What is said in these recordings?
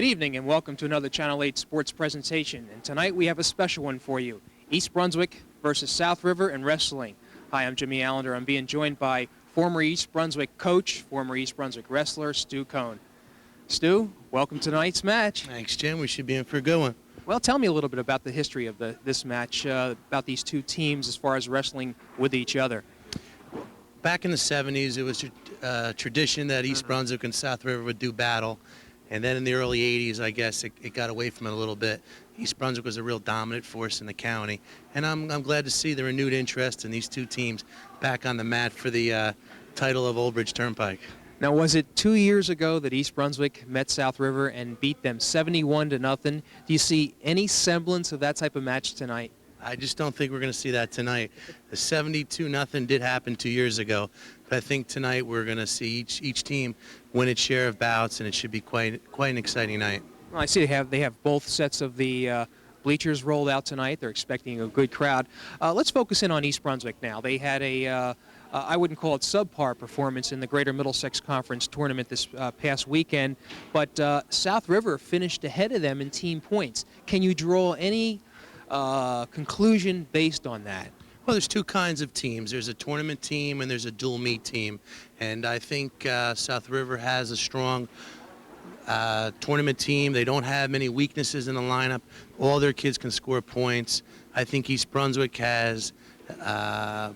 Good evening and welcome to another Channel 8 sports presentation. And tonight we have a special one for you. East Brunswick versus South River in wrestling. Hi, I'm Jimmy Allinder. I'm being joined by former East Brunswick coach, former East Brunswick wrestler, Stu Kohn. Stu, welcome to tonight's match. Thanks, Jim. We should be in for a good one. Well, tell me a little bit about the history of this match, about these two teams as far as wrestling with each other. Back in the 70s, it was a tradition that East Brunswick and South River would do battle. And then in the early 80s, I guess, it got away from it a little bit. East Brunswick was a real dominant force in the county. And I'm glad to see the renewed interest in these two teams back on the mat for the title of Old Bridge Turnpike. Now, was it 2 years ago that East Brunswick met South River and beat them 71-0? Do you see any semblance of that type of match tonight? I just don't think we're going to see that tonight. The 72-0 did happen 2 years ago, but I think tonight we're going to see each team win its share of bouts, and it should be quite an exciting night. Well, I see they have both sets of the bleachers rolled out tonight. They're expecting a good crowd. Let's focus in on East Brunswick now. They had I wouldn't call it subpar performance in the Greater Middlesex Conference tournament this past weekend, but South River finished ahead of them in team points. Can you draw any conclusion based on that? Well, there's two kinds of teams. There's a tournament team and there's a dual meet team. And I think South River has a strong tournament team. They don't have many weaknesses in the lineup. All their kids can score points. I think East Brunswick has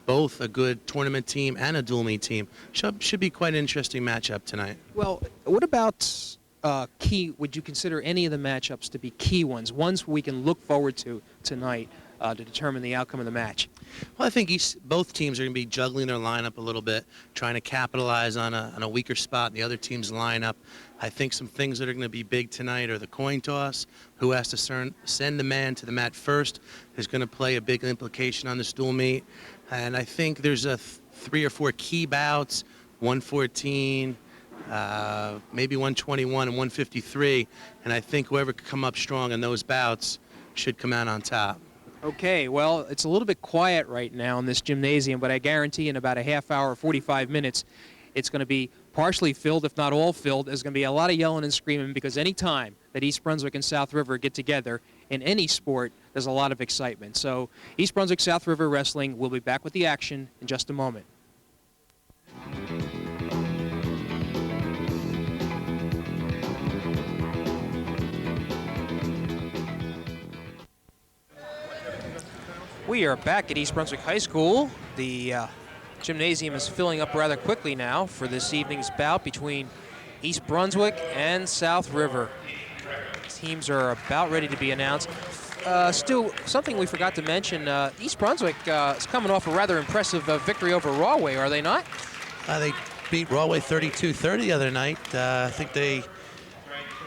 both a good tournament team and a dual meet team. Should be quite an interesting matchup tonight. Well, what about would you consider any of the matchups to be key ones we can look forward to tonight to determine the outcome of the match? Well, I think both teams are going to be juggling their lineup a little bit, trying to capitalize on a weaker spot in the other team's lineup. I think some things that are going to be big tonight are the coin toss. Who has to send the man to the mat first is going to play a big implication on this dual meet. And I think there's 3 or 4 key bouts, 114, maybe 121 and 153, and I think whoever could come up strong in those bouts should come out on top. Okay, well, it's a little bit quiet right now in this gymnasium, but I guarantee in about a half hour, 45 minutes, it's going to be partially filled, if not all filled. There's going to be a lot of yelling and screaming because any time that East Brunswick and South River get together in any sport, there's a lot of excitement. So East Brunswick South River Wrestling will be back with the action in just a moment. We are back at East Brunswick High School. The gymnasium is filling up rather quickly now for this evening's bout between East Brunswick and South River. Teams are about ready to be announced. Stu, something we forgot to mention, East Brunswick is coming off a rather impressive victory over Rawway, are they not? They beat Rawway 32-30 the other night. I think they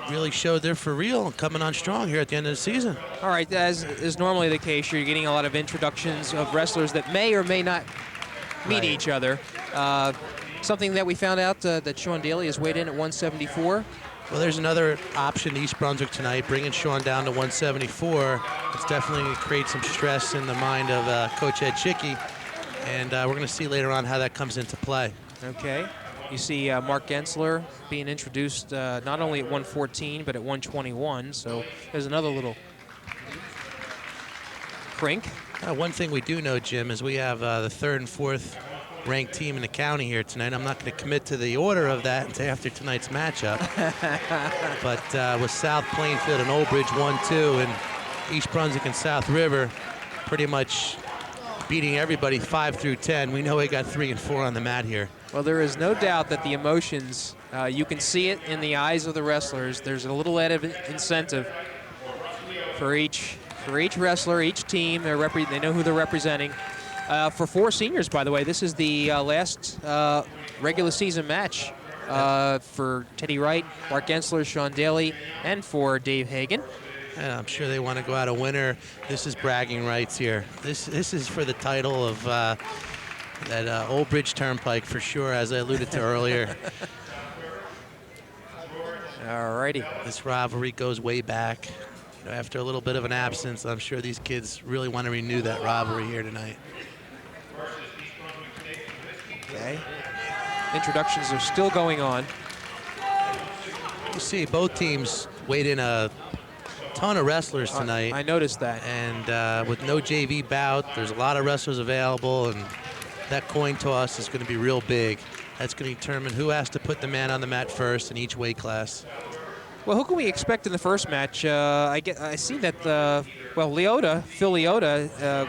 really showed they're for real and coming on strong here at the end of the season. All right, as is normally the case, you're getting a lot of introductions of wrestlers that may or may not meet each other. Something that we found out that Sean Daly has weighed in at 174. Well, there's another option to East Brunswick tonight, bringing Sean down to 174. It's definitely going to create some stress in the mind of Coach Ed Chicky, and we're going to see later on how that comes into play. Okay. You see Mark Gensler being introduced not only at 114, but at 121. So there's another little crink. One thing we do know, Jim, is we have the 3rd and 4th ranked team in the county here tonight. I'm not going to commit to the order of that until after tonight's matchup. But with South Plainfield and Old Bridge 1-2 and East Brunswick and South River pretty much beating everybody 5 through 10, we know we got 3 and 4 on the mat here. Well, there is no doubt that the emotions, you can see it in the eyes of the wrestlers. There's a little added incentive for each wrestler, each team. They know who they're representing. For 4 seniors, by the way, this is the last regular season match for Teddy Wright, Mark Gensler, Sean Daly, and for Dave Hagan. Yeah, I'm sure they want to go out a winner. This is bragging rights here. This is for the title of that Old Bridge Turnpike for sure, as I alluded to earlier. All righty. This rivalry goes way back. You know, after a little bit of an absence, I'm sure these kids really want to renew that rivalry here tonight. Okay. Introductions are still going on. You see, both teams weighed in a ton of wrestlers tonight. I noticed that. And with no JV bout, there's a lot of wrestlers available, and that coin toss is going to be real big. That's going to determine who has to put the man on the mat first in each weight class. Well, who can we expect in the first match? I see that, Phil Leota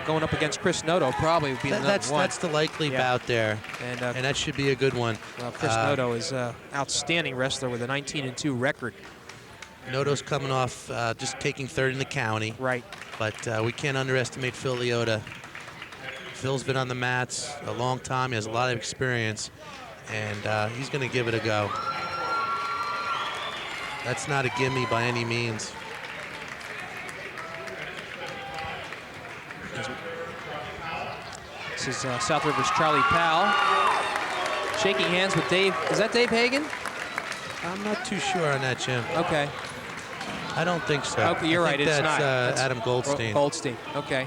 going up against Chris Noto probably would be the number one. That's the likely bout there, and that should be a good one. Well, Chris Noto is an outstanding wrestler with a 19-2 record. Noto's coming off just taking third in the county. Right. But we can't underestimate Phil Leota. Phil's been on the mats a long time. He has a lot of experience, and he's going to give it a go. That's not a gimme by any means. This is South River's Charlie Powell shaking hands with Dave. Is that Dave Hagan? I'm not too sure on that, Jim. Okay. I don't think so. Okay, you're right. It's not. That's Adam Goldstein. Goldstein. Okay.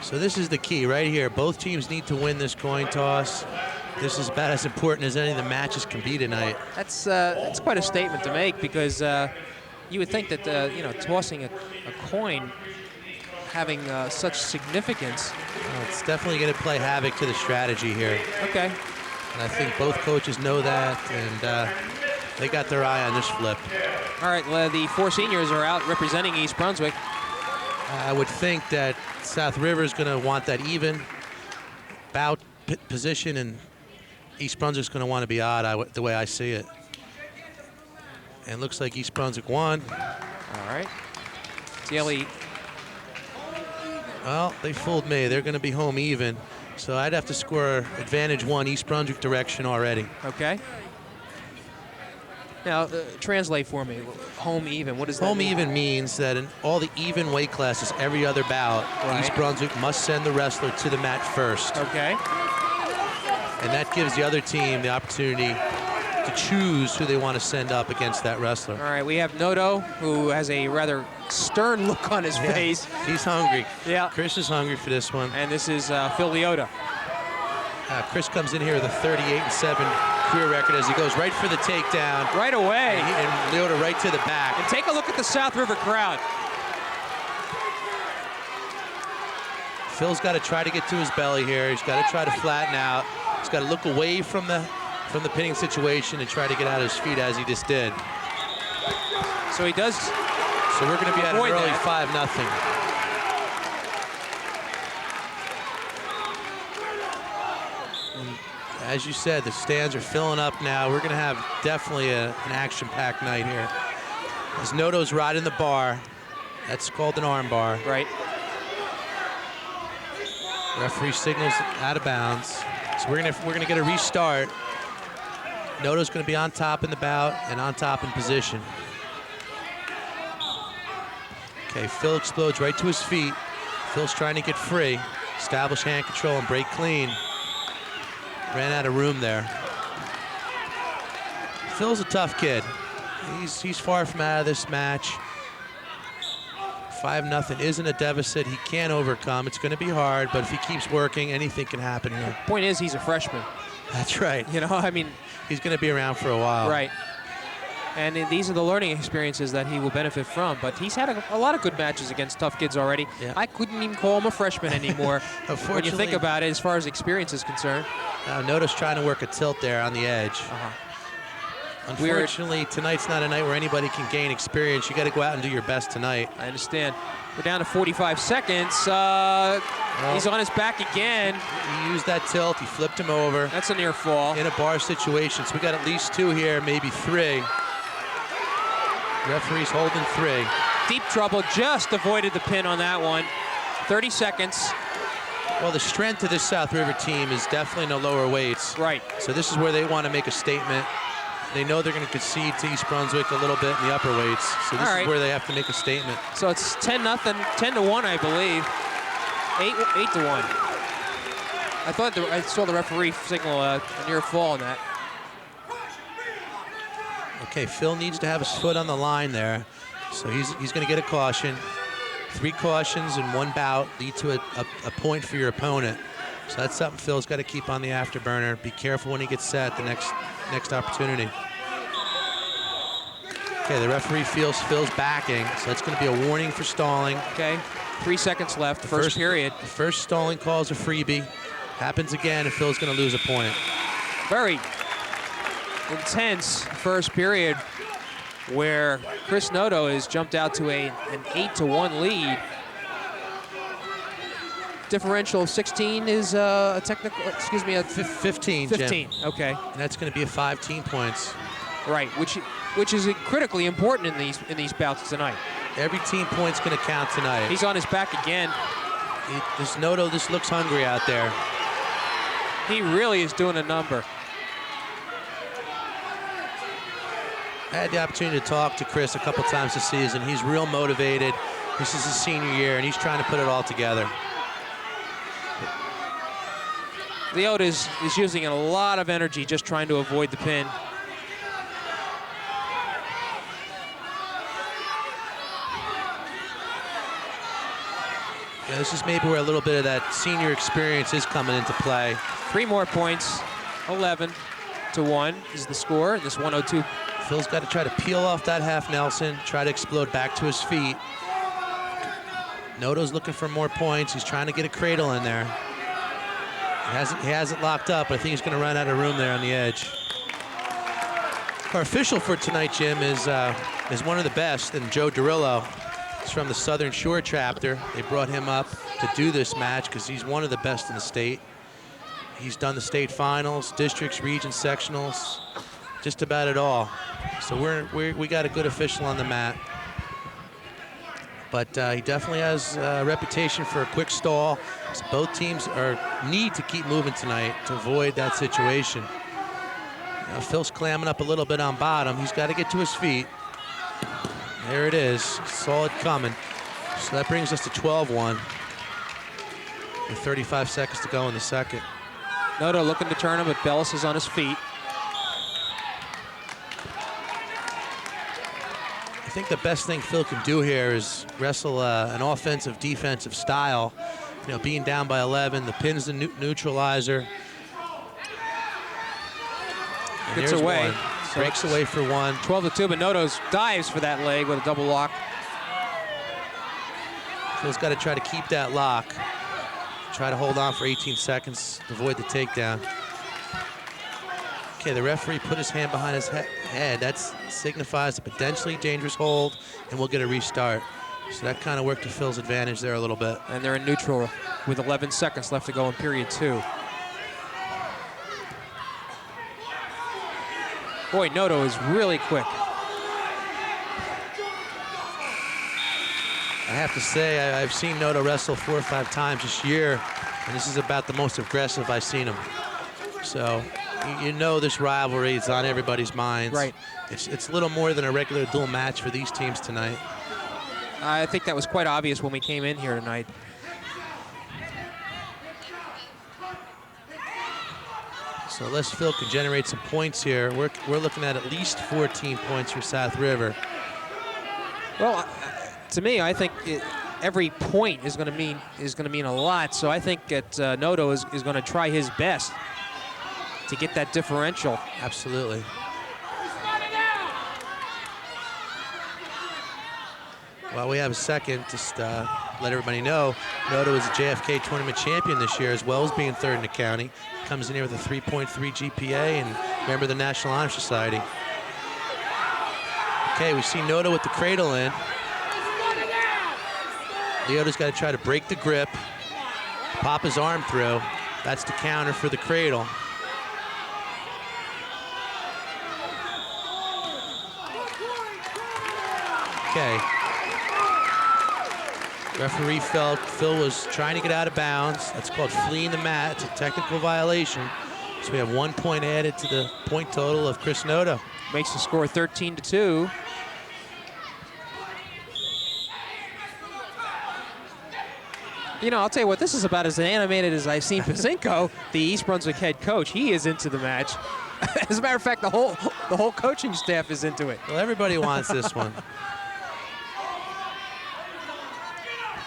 So this is the key right here. Both teams need to win this coin toss. This is about as important as any of the matches can be tonight. That's quite a statement to make, because you would think that tossing a coin having such significance. Well, it's definitely going to play havoc to the strategy here. Okay. And I think both coaches know that, and they got their eye on this flip. All right, the four seniors are out representing East Brunswick. I would think that South River is going to want that even bout position, and East Brunswick's going to want to be odd, the way I see it. And looks like East Brunswick won. All right. Daly. Well, they fooled me. They're going to be home even. So I'd have to score advantage one East Brunswick direction already. Okay. Now, translate for me. Home even. What does that mean? Home even means that in all the even weight classes, every other bout, East Brunswick must send the wrestler to the mat first. Okay. And that gives the other team the opportunity to choose who they want to send up against that wrestler. All right, we have Noto, who has a rather stern look on his face. He's hungry. Yeah. Chris is hungry for this one. And this is Phil Leota. Chris comes in here with a 38-7 career record as he goes right for the takedown. Right away. And Leota right to the back. And take a look at the South River crowd. Phil's got to try to get to his belly here. He's got to try to flatten out. He's got to look away from the pinning situation and try to get out of his feet as he just did. So he does. So we're going to be at an early 5-0. As you said, the stands are filling up now. We're going to have definitely an action-packed night here. As Noto's riding the bar, that's called an arm bar. Right. Referee signals out of bounds. So we're gonna get a restart. Noto's going to be on top in the bout and on top in position. Okay, Phil explodes right to his feet. Phil's trying to get free, establish hand control and break clean. Ran out of room there. Phil's a tough kid. He's far from out of this match. 5-0 isn't a deficit he can't overcome. It's going to be hard, but if he keeps working, anything can happen here. Point is, he's a freshman. That's right. I mean, he's going to be around for a while. Right. And these are the learning experiences that he will benefit from. But he's had a lot of good matches against tough kids already. Yeah. I couldn't even call him a freshman anymore when you think about it as far as experience is concerned. Notice trying to work a tilt there on the edge. Unfortunately, tonight's not a night where anybody can gain experience. You got to go out and do your best tonight. I understand. We're down to 45 seconds. He's on his back again. He used that tilt. He flipped him over. That's a near fall. In a bar situation. So we got at least 2 here, maybe 3. Referee's holding 3. Deep trouble. Just avoided the pin on that one. 30 seconds. Well, the strength of this South River team is definitely in the lower weights. Right. So this is where they want to make a statement. They know they're going to concede to East Brunswick a little bit in the upper weights. So this is where they have to make a statement. So it's 10-0, 10-1, I believe. 8-1. I thought I saw the referee signal a near fall on that. Okay, Phil needs to have his foot on the line there. So he's going to get a caution. 3 cautions in 1 bout lead to a point for your opponent. So that's something Phil's got to keep on the afterburner. Be careful when he gets set the next opportunity. Okay, the referee feels Phil's backing, so that's going to be a warning for stalling. Okay, 3 seconds left, first period. The first stalling call is a freebie. Happens again, and Phil's going to lose a point. Very intense first period where Chris Noto has jumped out to an 8-1 lead. Differential of 16 is a technical, excuse me, a 15, 15, Jim. okay. And that's going to be a 5 points. Right, which is critically important in these bouts tonight. Every team point's going to count tonight. He's on his back again. This Noto, this looks hungry out there. He really is doing a number. I had the opportunity to talk to Chris a couple times this season. He's real motivated. This is his senior year, and he's trying to put it all together. Leota is using a lot of energy just trying to avoid the pin. Yeah, this is maybe where a little bit of that senior experience is coming into play. 3 more points, 11-1 is the score, this 102. Phil's got to try to peel off that half Nelson, try to explode back to his feet. Noto's looking for more points. He's trying to get a cradle in there. He has it locked up, but I think he's going to run out of room there on the edge. Our official for tonight, Jim, is one of the best, and Joe Durillo. He's from the Southern Shore chapter. They brought him up to do this match because he's one of the best in the state. He's done the state finals, districts, regions, sectionals, just about it all. So we got a good official on the mat. But he definitely has a reputation for a quick stall. So both teams need to keep moving tonight to avoid that situation. Phil's clamming up a little bit on bottom. He's got to get to his feet. There it is. Saw it coming. So that brings us to 12-1 with 35 seconds to go in the second. Noto looking to turn him, but Bellis is on his feet. I think the best thing Phil can do here is wrestle an offensive, defensive style. You know, being down by 11, the pin's the neutralizer. And Gets away. One. Breaks away for one. 12-2, but Noto's dives for that leg with a double lock. Phil's got to try to keep that lock. Try to hold on for 18 seconds to avoid the takedown. Okay, the referee put his hand behind his head. That signifies a potentially dangerous hold, and we'll get a restart. So that kind of worked to Phil's advantage there a little bit. And they're in neutral with 11 seconds left to go in period 2. Boy, Noto is really quick. I have to say, I've seen Noto wrestle 4 or 5 times this year, and this is about the most aggressive I've seen him. So you know this rivalry is on everybody's minds. Right. It's a little more than a regular dual match for these teams tonight. I think that was quite obvious when we came in here tonight. So unless Phil can generate some points here, we're looking at least 14 points for South River. Well, to me, I think every point is going to mean a lot. So I think that Noto is going to try his best to get that differential. Absolutely. Well, we have a second. Just let everybody know, Noto is a JFK tournament champion this year, as well as being 3rd in the county. Comes in here with a 3.3 GPA and member of the National Honor Society. Okay, we see Noto with the cradle in. Leota's got to try to break the grip, pop his arm through. That's the counter for the cradle. Okay. Referee felt Phil was trying to get out of bounds. That's called fleeing the mat. It's a technical violation. So we have 1 point added to the point total of Chris Noto. Makes the score 13-2. You know, I'll tell you what, this is about as animated as I've seen Pazinko, the East Brunswick head coach. He is into the match. As a matter of fact, the whole coaching staff is into it. Well, everybody wants this one.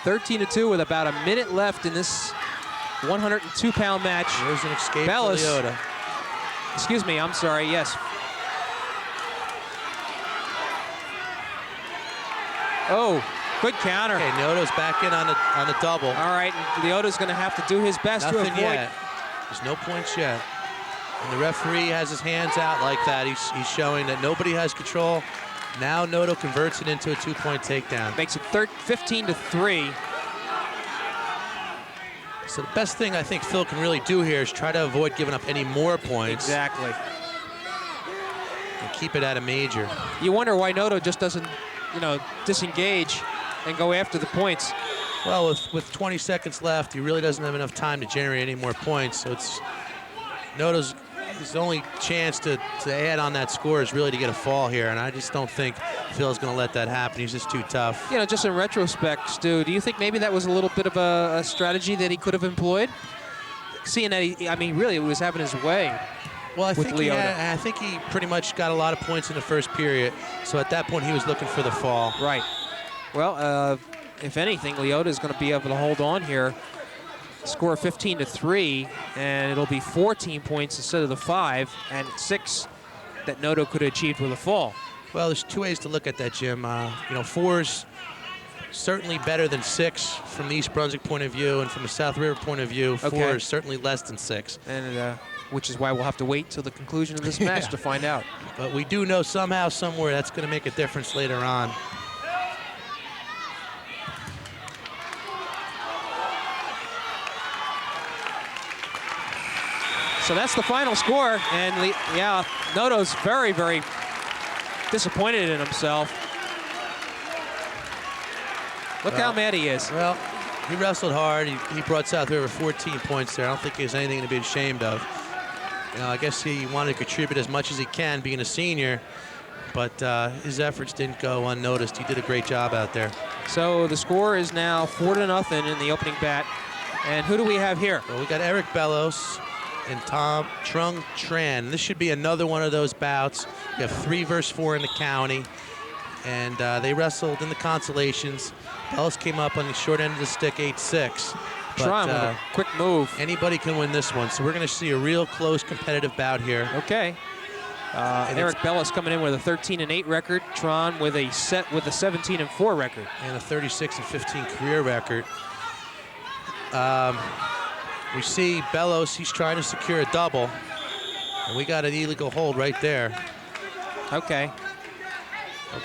13-2 with about a minute left in this 102-pound match. There's an escape Bellis, for Leota. Excuse me, I'm sorry, yes. Oh, good counter. Okay, Noto's back in on a double. All right, and Leota's going to have to do his best to Nothing avoid. yet. There's no points yet. And the referee has his hands out like that. He's showing that nobody has control. Now Noto converts it into a 2-point takedown. Makes it 15-3. So the best thing I think Phil can really do here is try to avoid giving up any more points. Exactly. And keep it at a major. You wonder why Noto just doesn't, disengage and go after the points. Well, with 20 seconds left, he really doesn't have enough time to generate any more points. So it's Noto's his only chance to add on that score is really to get a fall here, and I just don't think Phil's going to let that happen. He's just too tough. Just in retrospect, Stu, do you think maybe that was a little bit of a strategy that he could have employed? Seeing that really it was having his way. Well, I Leota. think he pretty much got a lot of points in the first period, so at that point he was looking for the fall. Right. Well, if anything, Leota is going to be able to hold on here. Score 15-3, and it'll be 14 points instead of the 5 and 6 that Noto could have achieved with a fall. Well, there's two ways to look at that, Jim. 4's certainly better than 6 from the East Brunswick point of view, and from the South River point of view, 4 is certainly less than 6. And which is why we'll have to wait till the conclusion of this match to find out. But we do know somehow, somewhere, that's going to make a difference later on. So that's the final score, and Noto's very, very disappointed in himself. Look how mad he is. Well, he wrestled hard. He brought South River 14 points there. I don't think there's anything to be ashamed of. I guess he wanted to contribute as much as he can, being a senior, but his efforts didn't go unnoticed. He did a great job out there. So the score is now 4-0 in the opening bat. And who do we have here? Well, we got Eric Bellos and Trung Tran. This should be another one of those bouts. We have 3 versus 4 in the county, and they wrestled in the consolations. Bellos came up on the short end of the stick, 8-6. Tran with a quick move. Anybody can win this one, so we're going to see a real close competitive bout here. Okay. Eric Bellos coming in with a 13-8 record. Tran with a 17-4 record. And a 36-15 career record. We see Bellos, he's trying to secure a double. And we got an illegal hold right there. Okay.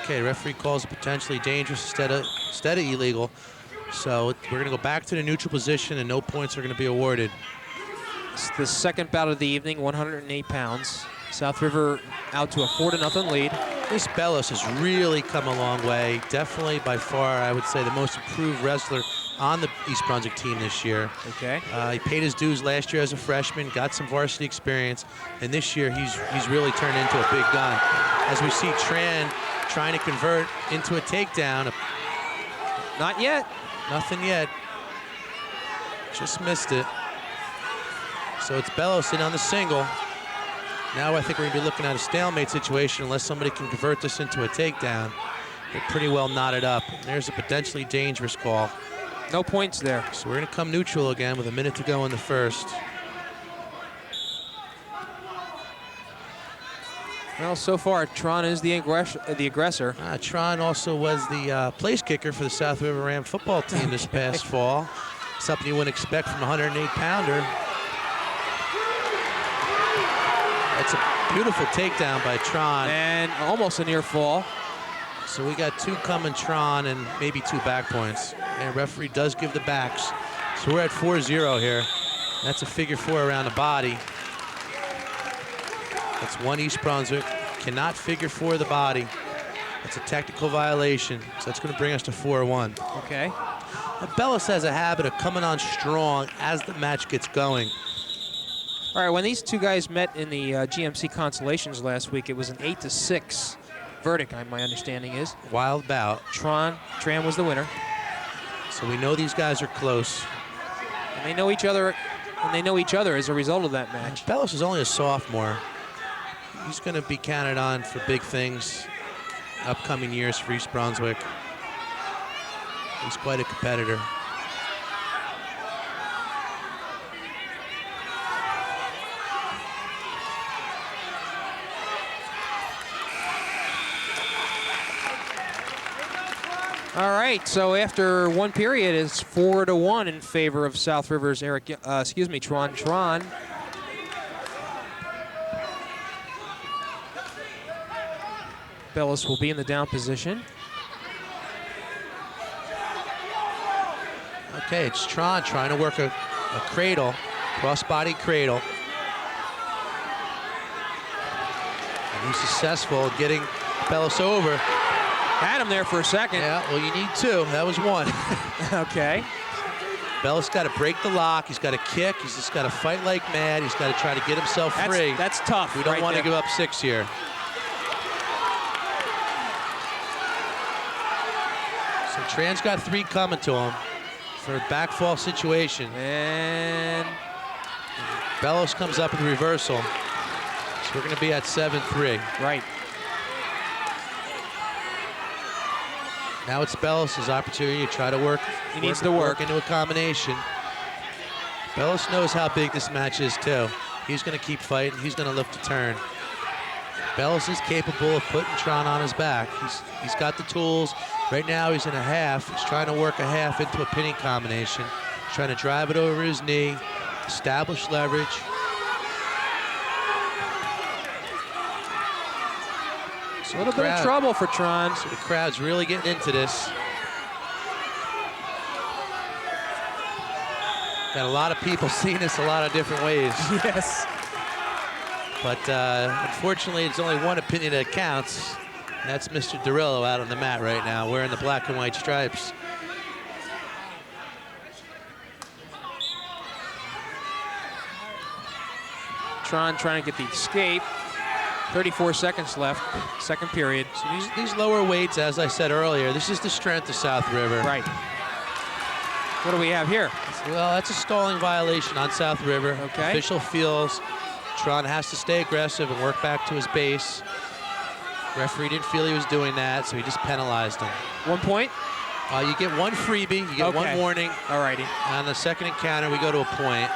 Okay, referee calls it potentially dangerous instead of illegal. So we're gonna go back to the neutral position and no points are gonna be awarded. It's the second bout of the evening, 108 pounds. South River out to a 4-0 lead. This Bellos has really come a long way. Definitely by far, I would say, the most improved wrestler on the East Brunswick team this year. Okay. He paid his dues last year as a freshman, got some varsity experience, and this year he's really turned into a big gun. As we see Tran trying to convert into a takedown. Not yet. Nothing yet. Just missed it. So it's Bellos in on the single. Now I think we're gonna be looking at a stalemate situation unless somebody can convert this into a takedown. They're pretty well knotted up. There's a potentially dangerous call. No points there. So we're gonna come neutral again with a minute to go in the first. Well, so far, Tran is the aggressor. Tran also was the place kicker for the South River Ram football team this past fall. Something you wouldn't expect from a 108-pounder. That's a beautiful takedown by Tran. And almost a near fall. So we got 2 coming Tran and maybe 2 back points. And referee does give the backs. So we're at 4-0 here. That's a figure 4 around the body. That's 1 East Brunswick. Cannot figure 4 the body. That's a technical violation. So that's going to bring us to 4-1. Okay. Bellos has a habit of coming on strong as the match gets going. All right, when these two guys met in the GMC Consolations last week, it was an 8-6 verdict, my understanding is. Wild bout. Tran was the winner. So we know these guys are close. And they know each other, as a result of that match. Bellos is only a sophomore. He's going to be counted on for big things upcoming years for East Brunswick. He's quite a competitor. All right, so after one period, it's 4-1 in favor of South River's Tron. Bellis will be in the down position. Okay, it's Tron trying to work a cradle, cross-body cradle. And he's successful at getting Bellis over. Had him there for a second. Yeah, well, you need two. That was one. Okay. Bellis got to break the lock. He's got to kick. He's just got to fight like mad. He's got to try to get himself free. That's tough. We don't want to give up 6 here. So Tran's got 3 coming to him for a backfall situation. And Bellis comes up in reversal. So we're going to be at 7-3. Right. Now it's Bellis' opportunity to try to work. He needs to work into a combination. Bellis knows how big this match is too. He's going to keep fighting. He's going to look to turn. Bellis is capable of putting Tron on his back. He's got the tools. Right now he's in a half. He's trying to work a half into a pinning combination. He's trying to drive it over his knee, establish leverage. A little bit of trouble for Tron. So the crowd's really getting into this. Got a lot of people seeing this a lot of different ways. Yes. But unfortunately, it's only one opinion that counts. And that's Mr. Dorillo out on the mat right now, wearing the black and white stripes. Tron trying to get the escape. 34 seconds left, second period. So these lower weights, as I said earlier, this is the strength of South River. Right. What do we have here? Well, that's a stalling violation on South River. Okay. Official feels Tron has to stay aggressive and work back to his base. Referee didn't feel he was doing that, so he just penalized him. 1 point? You get one freebie, you get one warning. All righty. On the second encounter, we go to a point.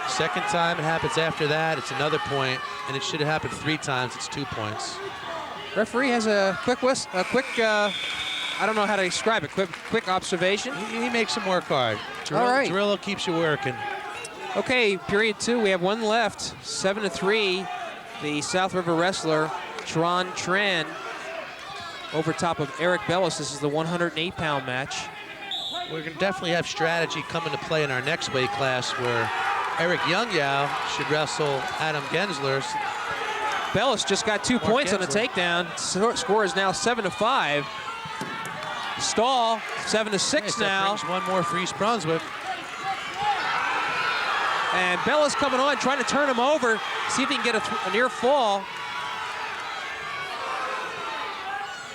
Second time it happens after that, it's another point, and it should have happened 3 times, it's 2 points. Referee has a quick I don't know how to describe it, quick observation. He makes him work hard. All right. Dorillo keeps you working. Okay, period 2, we have 1 left, 7-3. The South River wrestler, Tran, over top of Eric Bellis. This is the 108-pound match. We're going to definitely have strategy come into play in our next weight class where Eric Youngyao should wrestle Adam Gensler. Bellis just got 2 points on the takedown. Score is now 7-5. Stall, 7-6 now. One more for East Brunswick. And Bellis coming on, trying to turn him over, see if he can get a near fall.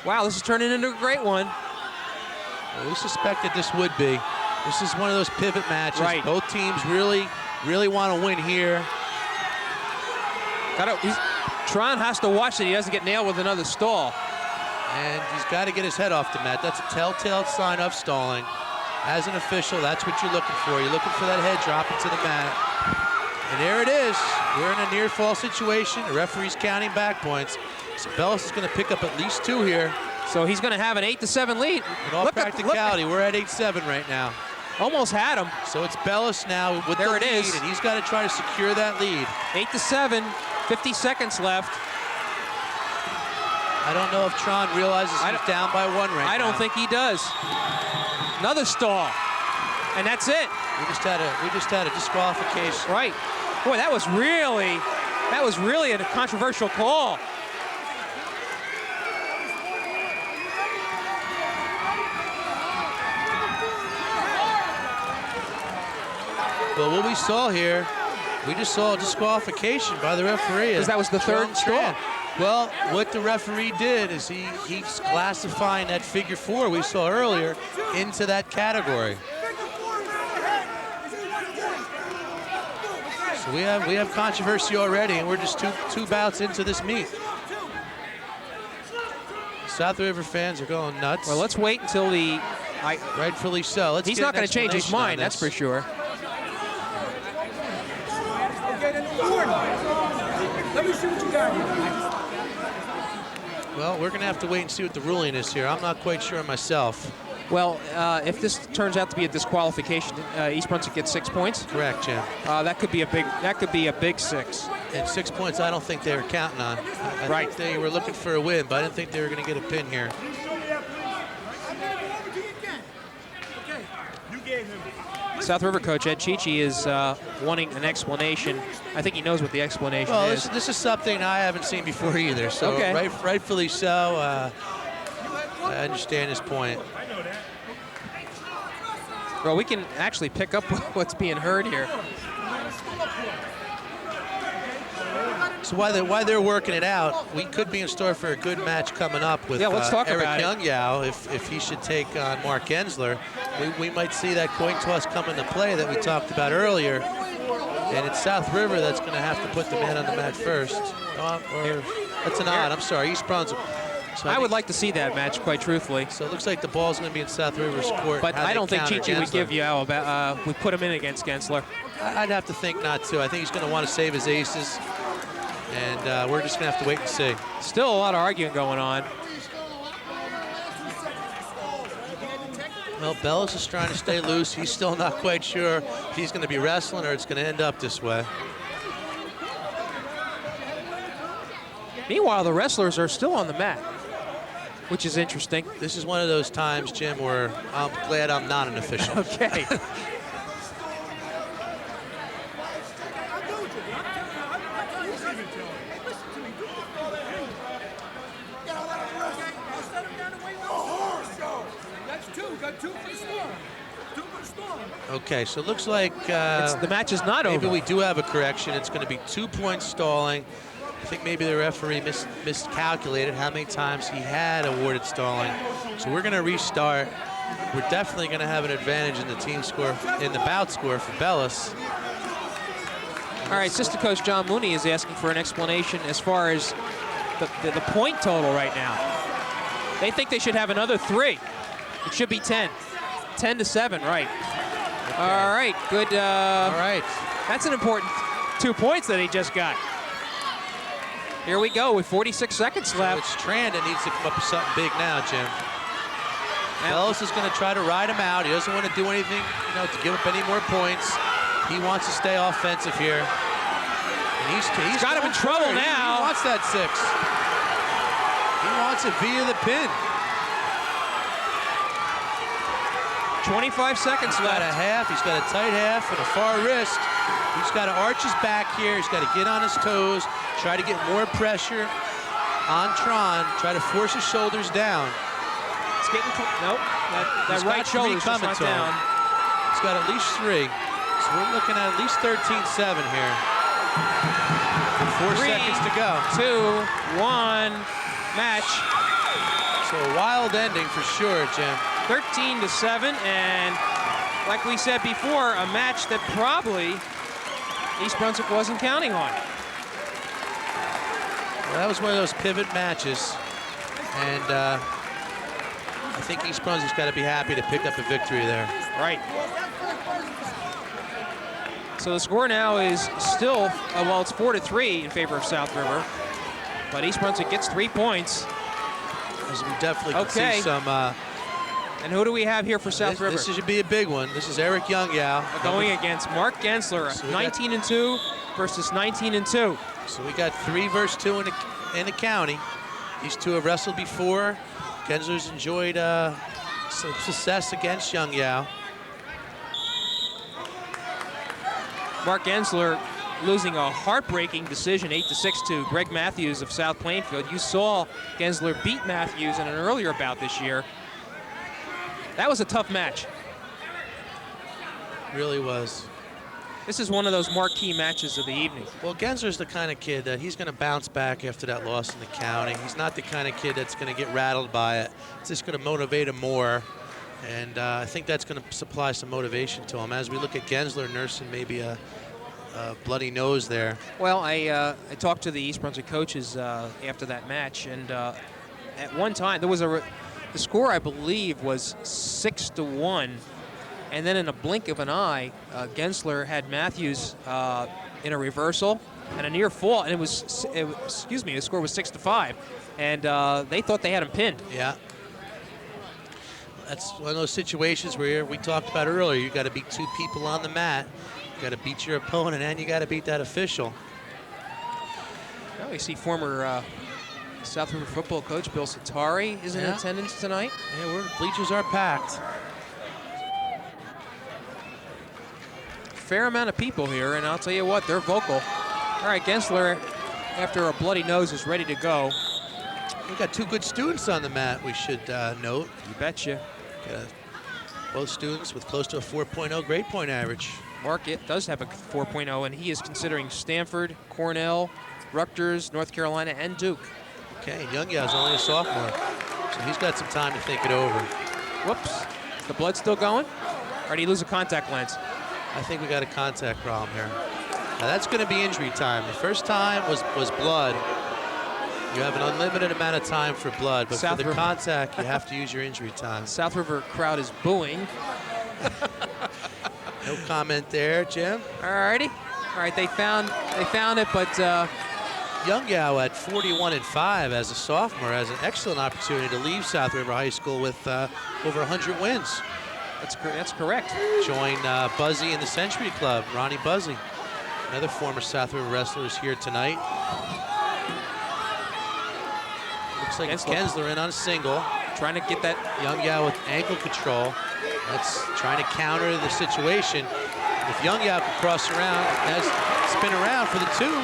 Wow, this is turning into a great one. Well, we suspected this would be. This is one of those pivot matches. Right. Both teams really want to win here. Tron has to watch that he doesn't get nailed with another stall. And he's got to get his head off the mat. That's a telltale sign of stalling. As an official, that's what you're looking for. You're looking for that head dropping to the mat. And there it is. We're in a near fall situation. The referee's counting back points. So Bellis is going to pick up at least 2 here. So he's going to have an 8-7 lead. In all practicality, we're at 8-7 right now. Almost had him. So it's Bellis now with the lead, and he's got to try to secure that lead. 8-7, 50 seconds left. I don't know if Tron realizes he's down by 1 right now. I don't think he does. Another stall, and that's it. We just had a disqualification. Right. Boy, that was really a controversial call. But what we saw here, we just saw a disqualification by the referee. Because that was the third stall. Well, what the referee did is he's classifying that figure 4 we saw earlier into that category. So we have controversy already, and we're just two bouts into this meet. South River fans are going nuts. Well, let's wait until rightfully so. He's not going to change his mind, that's for sure. Let me see what you got here. Well, we're going to have to wait and see what the ruling is here. I'm not quite sure myself. Well, if this turns out to be a disqualification, East Brunswick gets 6 points. Correct, Jim. That could be a big 6. And 6 points, I don't think they were counting on. I think they were looking for a win, but I didn't think they were going to get a pin here. South River coach Ed Chichi is wanting an explanation. I think he knows what the explanation is. This is something I haven't seen before either. So rightfully so. I understand his point. Well, we can actually pick up what's being heard here. So while they're working it out, we could be in store for a good match coming up with let's talk Eric about Youngyao. If he should take on Mark Gensler, we might see that coin toss come into play that we talked about earlier. And it's South River that's going to have to put the man on the mat first. Or that's an odd. I'm sorry, East Brunswick. So I would like to see that match, quite truthfully. So it looks like the ball's going to be in South River's court. But I don't think Chichi would give Yao we put him in against Gensler. I'd have to think not to. I think he's going to want to save his aces. And we're just going to have to wait and see. Still a lot of arguing going on. Well, Bellis is trying to stay loose. He's still not quite sure if he's going to be wrestling or it's going to end up this way. Meanwhile, the wrestlers are still on the mat, which is interesting. This is one of those times, Jim, where I'm glad I'm not an official. Okay. Okay, so it looks like the match is not over. Maybe we do have a correction. It's going to be 2 points stalling. I think maybe the referee miscalculated how many times he had awarded stalling. So we're going to restart. We're definitely going to have an advantage in the team score, in the bout score for Bellis. All right, assistant coach John Mooney is asking for an explanation as far as the point total right now. They think they should have another 3. It should be 10. 10-7, right. Okay. All right, good. All right. That's an important 2 points that he just got. Here we go with 46 seconds left. So it's Tran that needs to come up with something big now, Jim. Bellis is going to try to ride him out. He doesn't want to do anything, to give up any more points. He wants to stay offensive here. And he's got him in trouble now. He wants that 6. He wants it via the pin. 25 seconds left. He's got a half. He's got a tight half and a far wrist. He's got to arch his back here. He's got to get on his toes, try to get more pressure on Tron, try to force his shoulders down. It's getting nope. That right shoulder's just not down. He's got at least 3. So we're looking at least 13-7 here. 4 seconds to go. 2, 1, match. So a wild ending for sure, Jim. 13-7, and like we said before, a match that probably East Brunswick wasn't counting on. Well, that was one of those pivot matches, and I think East Brunswick's got to be happy to pick up a victory there. Right. So the score now is still, well, it's 4-3 in favor of South River, but East Brunswick gets 3 points. As we definitely can see some. And who do we have here for South River? This should be a big one. This is Eric Youngyao. Going against Mark Gensler, so 19-2 versus 19-2. So we got 3 versus 2 in the county. These two have wrestled before. Gensler's enjoyed some success against Youngyao. Mark Gensler losing a heartbreaking decision, 8-6 to Greg Matthews of South Plainfield. You saw Gensler beat Matthews in an earlier bout this year. That was a tough match. Really was. This is one of those marquee matches of the evening. Well, Gensler's the kind of kid that he's going to bounce back after that loss in the county. He's not the kind of kid that's going to get rattled by it. It's just going to motivate him more. And I think that's going to supply some motivation to him as we look at Gensler nursing maybe a bloody nose there. Well, I talked to the East Brunswick coaches after that match, and at one time there was the score, I believe, was 6-1, and then in a blink of an eye, Gensler had Matthews in a reversal and a near fall, and the score was 6-5, and they thought they had him pinned. Yeah. That's one of those situations where we talked about earlier. You got to beat two people on the mat. You got to beat your opponent, and you got to beat that official. Well, we see former South River football coach Bill Satari is in attendance tonight. Yeah, bleachers are packed. Fair amount of people here, and I'll tell you what, they're vocal. All right, Gensler, after a bloody nose, is ready to go. We got two good students on the mat, we should note. You betcha. Both students with close to a 4.0 grade point average. Mark does have a 4.0, and he is considering Stanford, Cornell, Rutgers, North Carolina, and Duke. Okay, and Young Yao's only a sophomore, so he's got some time to think it over. Whoops, the blood still going? Or did he lose a contact lens? I think we got a contact problem here. Now that's going to be injury time. The first time was blood. You have an unlimited amount of time for blood, but for the contact, you have to use your injury time. South River crowd is booing. No comment there, Jim. All righty. All right, they found it, but Young Yao at 41-5 as a sophomore has an excellent opportunity to leave South River High School with over 100 wins. That's correct. Join Buzzy in the Century Club, Ronnie Buzzy. Another former South River wrestler is here tonight. Looks like Gensler in on a single. Trying to get that. Young Yao with ankle control. That's trying to counter the situation. If Young Yao can cross around, spin around for the two.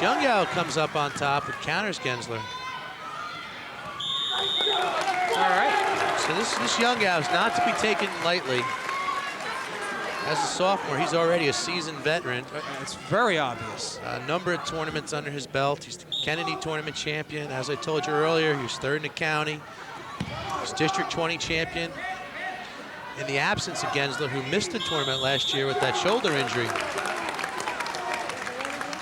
Young Yao comes up on top and counters Gensler. All right. So this Young Yao is not to be taken lightly. As a sophomore, he's already a seasoned veteran. It's very obvious. A number of tournaments under his belt. He's the Kennedy tournament champion. As I told you earlier, he was third in the county. He's District 20 champion. In the absence of Gensler, who missed the tournament last year with that shoulder injury.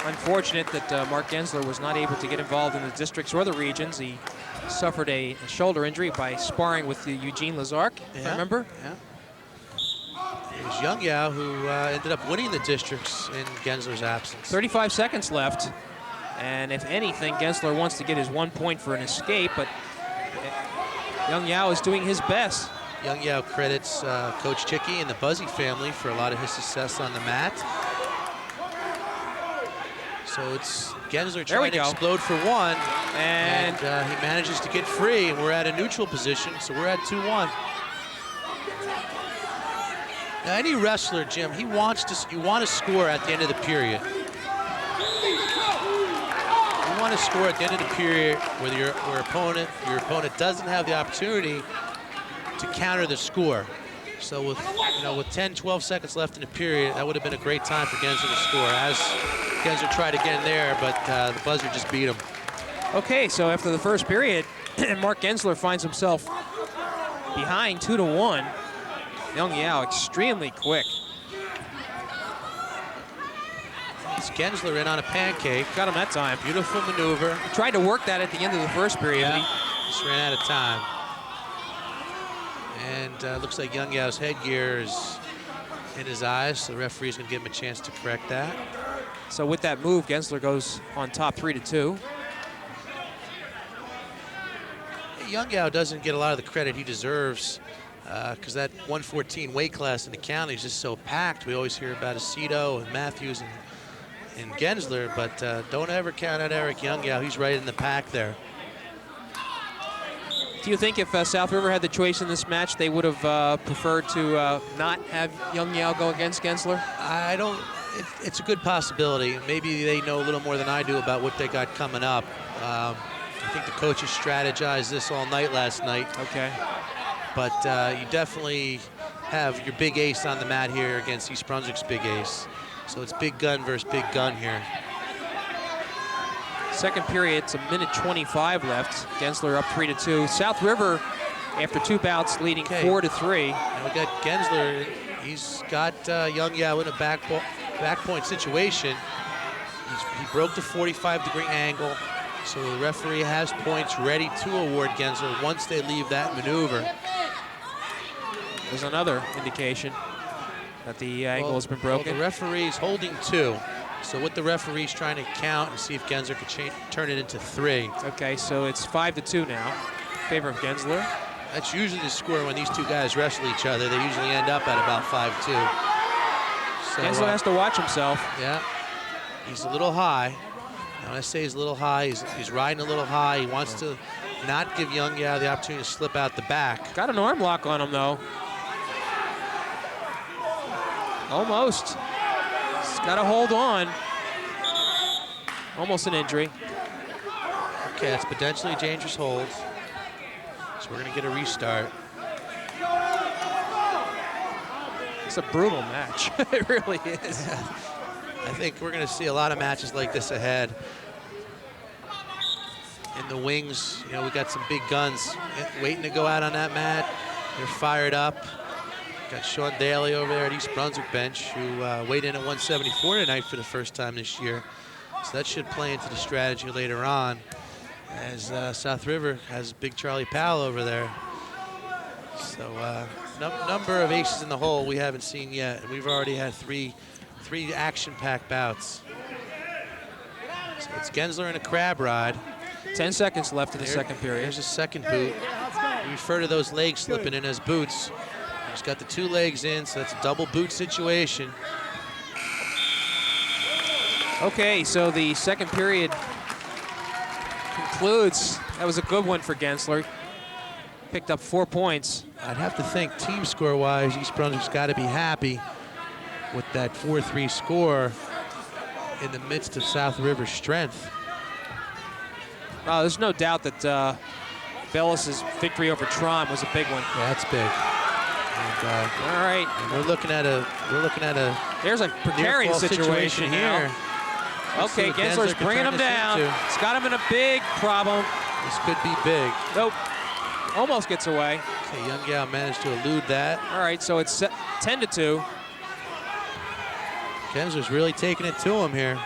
Unfortunate that Mark Gensler was not able to get involved in the districts or the regions. He suffered a shoulder injury by sparring with the Eugene Lazark, if I remember. Yeah. It was Young Yao who ended up winning the districts in Gensler's absence. 35 seconds left, and if anything, Gensler wants to get his 1 point for an escape, but Young Yao is doing his best. Young Yao credits Coach Chicky and the Buzzy family for a lot of his success on the mat. So it's Gensler trying to explode for one, and he manages to get free, and we're at a neutral position, so we're at 2-1. Now, any wrestler, Jim, you want to score at the end of the period. You want to score at the end of the period where your opponent doesn't have the opportunity to counter the score. So with 10, 12 seconds left in the period, that would have been a great time for Gensler to score. As Gensler tried to get in there, but the buzzer just beat him. Okay, so after the first period, Mark Gensler finds himself behind 2-1. Young Yao extremely quick. It's Gensler in on a pancake. Got him that time. Beautiful maneuver. He tried to work that at the end of the first period. Yeah, just ran out of time. And looks like Young Yao's headgear is in his eyes, so the referee's going to give him a chance to correct that. So with that move, Gensler goes on top 3-2. Young Yao doesn't get a lot of the credit he deserves because that 114 weight class in the county is just so packed. We always hear about Aceto and Matthews and Gensler, but don't ever count out Eric Young Yao. He's right in the pack there. Do you think if South River had the choice in this match, they would have preferred to not have Young Yao go against Gensler? I don't. It's a good possibility. Maybe they know a little more than I do about what they got coming up. I think the coaches strategized this all night last night. Okay. But you definitely have your big ace on the mat here against East Brunswick's big ace. So it's big gun versus big gun here. Second period, it's 1:25 left. Gensler up 3-2. South River, after two bouts, leading 4-3. And we got Gensler. He's got Young Yao in a back point situation. He broke the 45-degree angle. So the referee has points ready to award Gensler once they leave that maneuver. There's another indication that the angle has been broken. Well, the referee's holding two. So what the referee's trying to count and see if Gensler could turn it into 3. Okay, so it's 5-2 now in favor of Gensler. That's usually the score when these two guys wrestle each other. They usually end up at about 5-2. So, Gensler has to watch himself. Yeah, he's a little high. Now, when I say he's a little high, he's riding a little high. He wants to not give Young Yao the opportunity to slip out the back. Got an arm lock on him, though. Almost. He's got to hold on. Almost an injury. Okay, that's potentially a dangerous hold. So we're going to get a restart. It's a brutal match. It really is. Yeah. I think we're going to see a lot of matches like this ahead. In the wings, you know, we got some big guns waiting to go out on that mat. They're fired up. Got Sean Daly over there at East Brunswick bench, who weighed in at 174 tonight for the first time this year. So that should play into the strategy later on, as South River has Big Charlie Powell over there. So number of aces in the hole we haven't seen yet. And we've already had three action-packed bouts. So it's Gensler in a crab ride. 10 seconds left in the second period. There's a second boot. We refer to those legs slipping in as boots. He's got the 2 legs in, so that's a double boot situation. Okay, so the second period concludes. That was a good one for Gensler. Picked up 4 points. I'd have to think team score-wise, East Brunswick's got to be happy with that 4-3 score in the midst of South River's strength. There's no doubt that Bellis's victory over Tron was a big one. Yeah, that's big. And, all right. And we're looking at a. There's a precarious situation here. Okay, Gensler's bringing him down. It's got him in a big problem. This could be big. Nope. Almost gets away. Okay, Young Yao managed to elude that. All right, so it's 10-2. Gensler's really taking it to him here.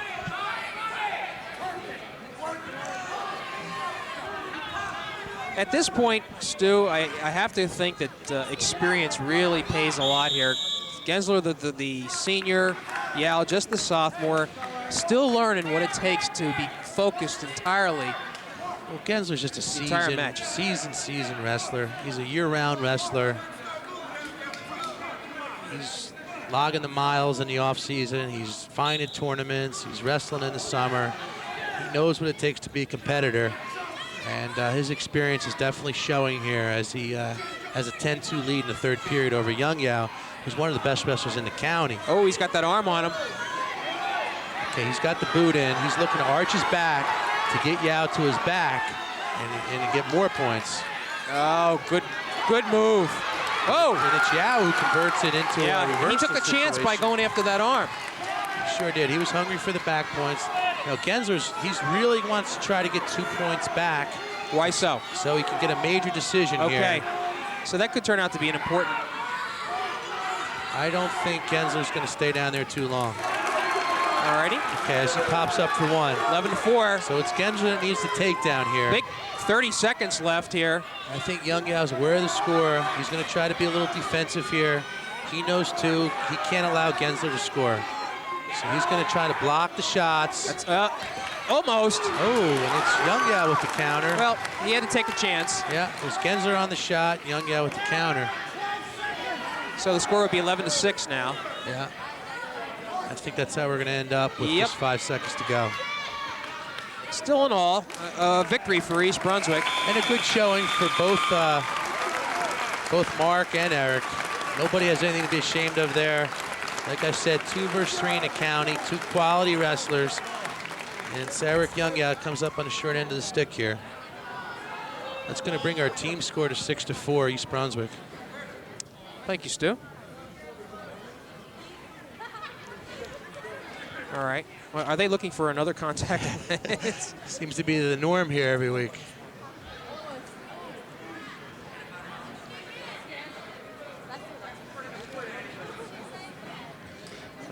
At this point, Stu, I have to think that experience really pays a lot here. Gensler, the senior, Yao, just the sophomore, still learning what it takes to be focused entirely. Well, Gensler's just a seasoned wrestler. He's a year-round wrestler. He's logging the miles in the off-season. He's fine at tournaments. He's wrestling in the summer. He knows what it takes to be a competitor. And his experience is definitely showing here as he has a 10-2 lead in the third period over Young Yao, who's one of the best wrestlers in the county. Oh, he's got that arm on him. Okay, he's got the boot in. He's looking to arch his back to get Yao to his back and get more points. Oh, good move. Oh! And it's Yao who converts it into a reversal he took a chance by going after that arm. He sure did. He was hungry for the back points. Now, Gensler's, he really wants to try to get 2 points back. Why so? So he can get a major decision here. Okay, so that could turn out to be an important. I don't think Gensler's going to stay down there too long. All righty. Okay, as he pops up for 1. 11-4. So it's Gensler that needs to take down here. Big 30 seconds left here. I think Young Yao's aware of the score. He's going to try to be a little defensive here. He knows, too, he can't allow Gensler to score. So he's going to try to block the shots. That's almost. Oh, and it's Young Yao with the counter. Well, he had to take a chance. Yeah, it was Gensler on the shot, Young Yao with the counter. So the score would be 11-6 now. Yeah. I think that's how we're going to end up with just 5 seconds to go. Still in all, victory for East Brunswick. And a good showing for both Mark and Eric. Nobody has anything to be ashamed of there. Like I said, 2 versus 3 in the county, 2 quality wrestlers. And it's Eric Young Yao comes up on the short end of the stick here. That's going to bring our team score to 6-4, East Brunswick. Thank you, Stu. All right. Well, are they looking for another contact? Seems to be the norm here every week.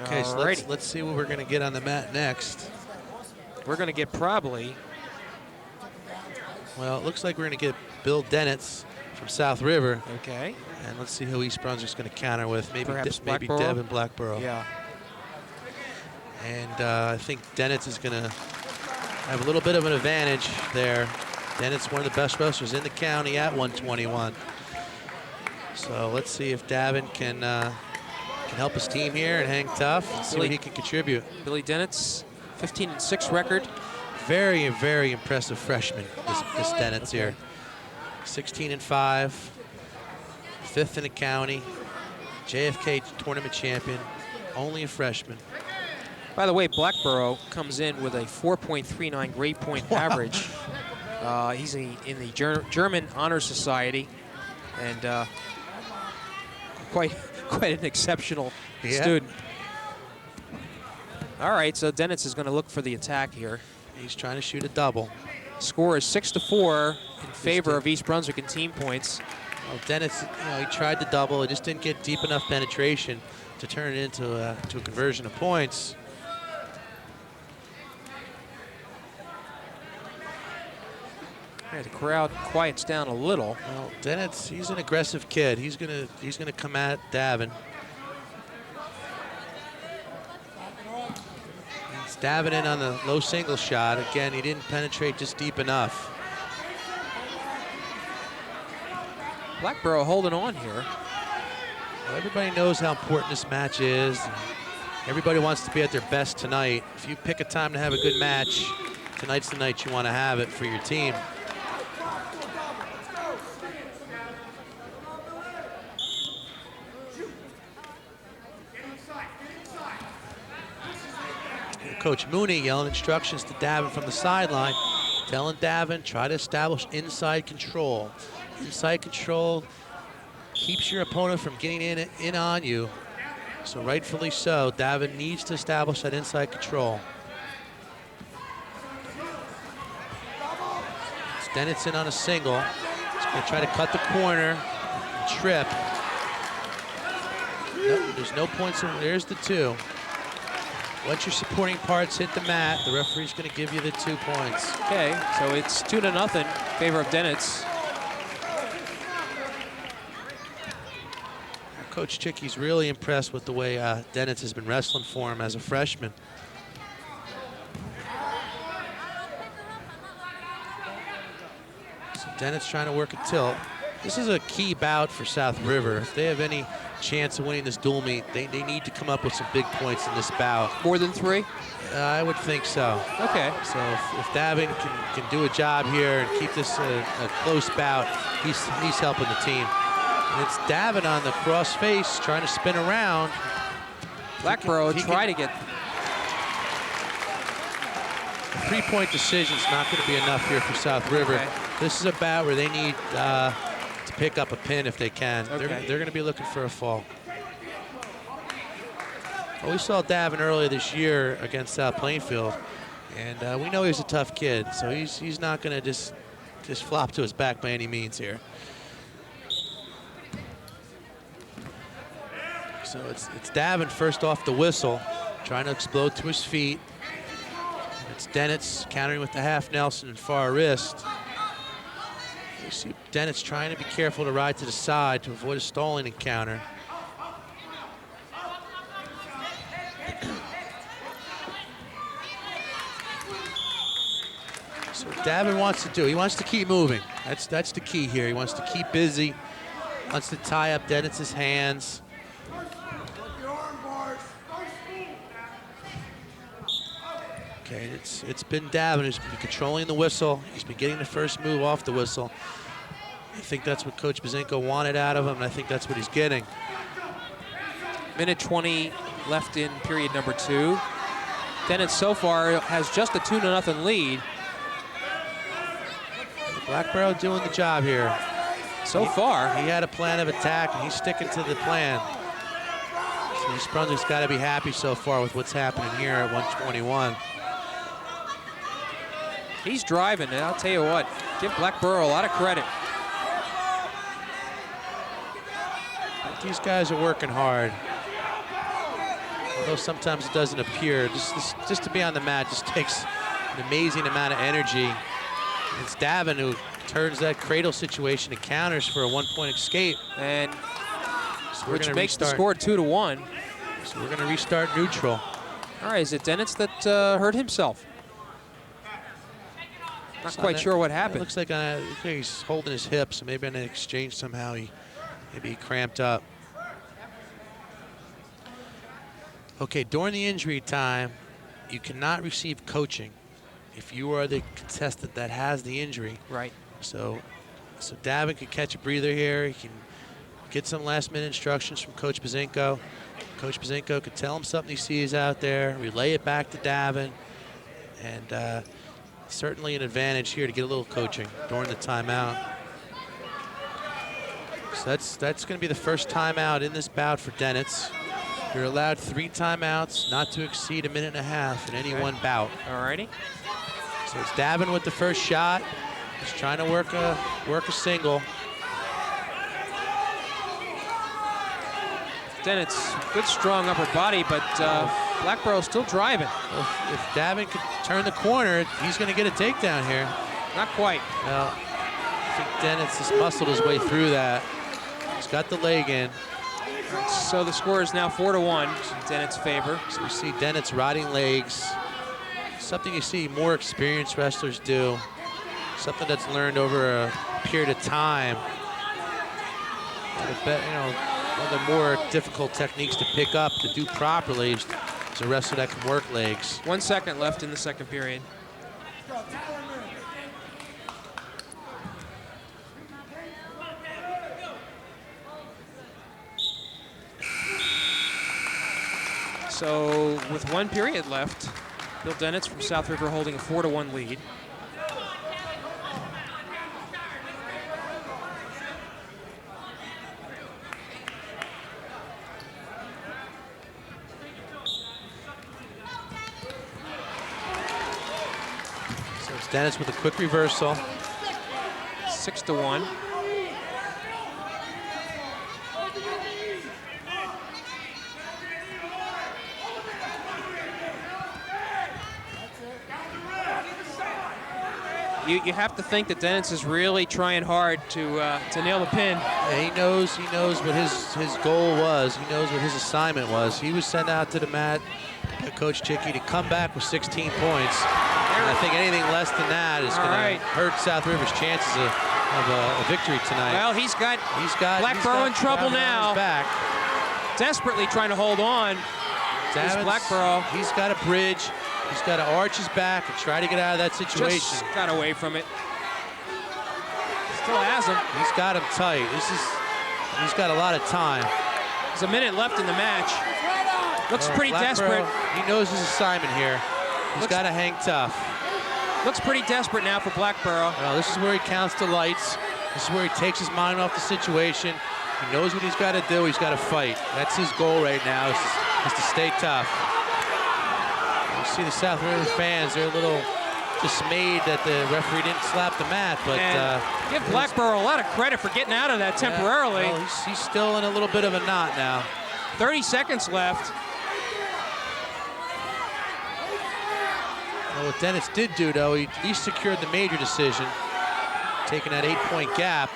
Okay, so let's see what we're going to get on the mat next. We're going to get probably... Well, it looks like we're going to get Bill Dennitz from South River. Okay. And let's see who East Brunswick's going to counter with. Maybe Perhaps maybe Blackborough? Devin Blackborough. Yeah. And I think Dennett's is going to have a little bit of an advantage there. Dennett's one of the best wrestlers in the county at 121. So let's see if Davin can help his team here and hang tough and see what he can contribute. Billy Dennett's 15-6 record. Very, very impressive freshman, this Dennett's here. 16-5, 5th in the county, JFK tournament champion, only a freshman. By the way, Blackborough comes in with a 4.39 grade point average. He's in the German Honor Society, and quite an exceptional student. All right, so Dennett's is going to look for the attack here. He's trying to shoot a double. Score is 6-4 in favor of East Brunswick in team points. Well, Dennett's, he tried the double. It just didn't get deep enough penetration to turn it into a conversion of points. Yeah, the crowd quiets down a little. Well, Dennett's, he's an aggressive kid. He's gonna come at Davin. He's Davin in on the low single shot. Again, he didn't penetrate just deep enough. Blackborough holding on here. Well, everybody knows how important this match is. Everybody wants to be at their best tonight. If you pick a time to have a good match, tonight's the night you want to have it for your team. Coach Mooney yelling instructions to Davin from the sideline, telling Davin, try to establish inside control. Inside control keeps your opponent from getting in on you. So rightfully so, Davin needs to establish that inside control. Dennett's in on a single. He's going to try to cut the corner, trip. Nope, there's no points. There's the 2. Once your supporting parts hit the mat, the referee's going to give you the 2 points. Okay, so it's 2-0 in favor of Dennett's. Coach Chicky's really impressed with the way Dennett's has been wrestling for him as a freshman. So Dennett's trying to work a tilt. This is a key bout for South River. If they have any chance of winning this dual meet, they need to come up with some big points in this bout. More than 3? I would think so. Okay. So if Davin can do a job here and keep this a close bout, he's helping the team. And it's Davin on the cross face trying to spin around. Blackborough try to get... A 3-point decision's not going to be enough here for South River. Okay. This is a bout where they need to pick up a pin if they can. Okay. They're going to be looking for a fall. Well, we saw Davin earlier this year against South Plainfield, and we know he's a tough kid, so he's not going to just flop to his back by any means here. So it's Davin first off the whistle, trying to explode to his feet. It's Dennett's countering with the half Nelson and far wrist. You see Dennett's trying to be careful to ride to the side to avoid a stalling encounter. So what Davin wants to do, he wants to keep moving. That's the key here. He wants to keep busy, wants to tie up Dennett's hands. Okay, it's been Davin who's been controlling the whistle. He's been getting the first move off the whistle. I think that's what Coach Bazinko wanted out of him, and I think that's what he's getting. Minute 20 left in period number 2. Dennett so far has just a 2-0 lead. Blackborough doing the job here. So far. He had a plan of attack, and he's sticking to the plan. So East Brunswick's got to be happy so far with what's happening here at 121. He's driving, and I'll tell you what, give Blackborough a lot of credit. These guys are working hard. Although sometimes it doesn't appear. Just to be on the mat just takes an amazing amount of energy. It's Davin who turns that cradle situation and counters for a 1-point escape. And so which makes the score 2-1. So we're going to restart neutral. All right, is it Dennis that hurt himself? Not quite sure what happened. It looks like he's holding his hip, so maybe in an exchange somehow maybe he cramped up. Okay, during the injury time, you cannot receive coaching if you are the contestant that has the injury. Right. So Davin could catch a breather here. He can get some last-minute instructions from Coach Bazinko. Coach Bazinko could tell him something he sees out there, relay it back to Davin, and certainly an advantage here to get a little coaching during the timeout. So that's going to be the first timeout in this bout for Dennis. You're allowed 3 timeouts, not to exceed a minute and a half in any one bout. All righty. So it's Davin with the first shot. He's trying to work a single. Dennett's good, strong upper body, but Blackboro's still driving. Well, if Davin could turn the corner, he's going to get a takedown here. Not quite. Well, I think Dennett's just muscled his way through that. He's got the leg in. So the score is now 4-1 in Dennett's favor. So we see Dennett's riding legs. Something you see more experienced wrestlers do. Something that's learned over a period of time. One of the more difficult techniques to pick up, to do properly, is a wrestler that can work legs. 1 second left in the second period. So with 1 period left, Bill Dennett's from South River holding a 4-1 lead. So it's Dennis with a quick reversal. 6-1. You have to think that Dennis is really trying hard to nail the pin. Yeah, he knows what his goal was. He knows what his assignment was. He was sent out to the mat, Coach Chicky, to come back with 16 points. And I think anything less than that is going to hurt South River's chances of a victory tonight. Well, he's got Blackboro in trouble now. Back. Desperately trying to hold on. Is Blackboro. He's got a bridge. He's got to arch his back and try to get out of that situation. Just got away from it. Still has him. He's got him tight. He's got a lot of time. There's a minute left in the match. Looks pretty Blackboro, desperate. He knows his assignment here. He's got to hang tough. Looks pretty desperate now for Blackboro. Well, this is where he counts the lights. This is where he takes his mind off the situation. He knows what he's got to do. He's got to fight. That's his goal right now, is to stay tough. You see the South River fans, they're a little dismayed that the referee didn't slap the mat, but give Blackboro a lot of credit for getting out of that temporarily. Well, he's still in a little bit of a knot now. 30 seconds left. Well, what Dennis did do, though, he at least secured the major decision, taking that 8-point gap.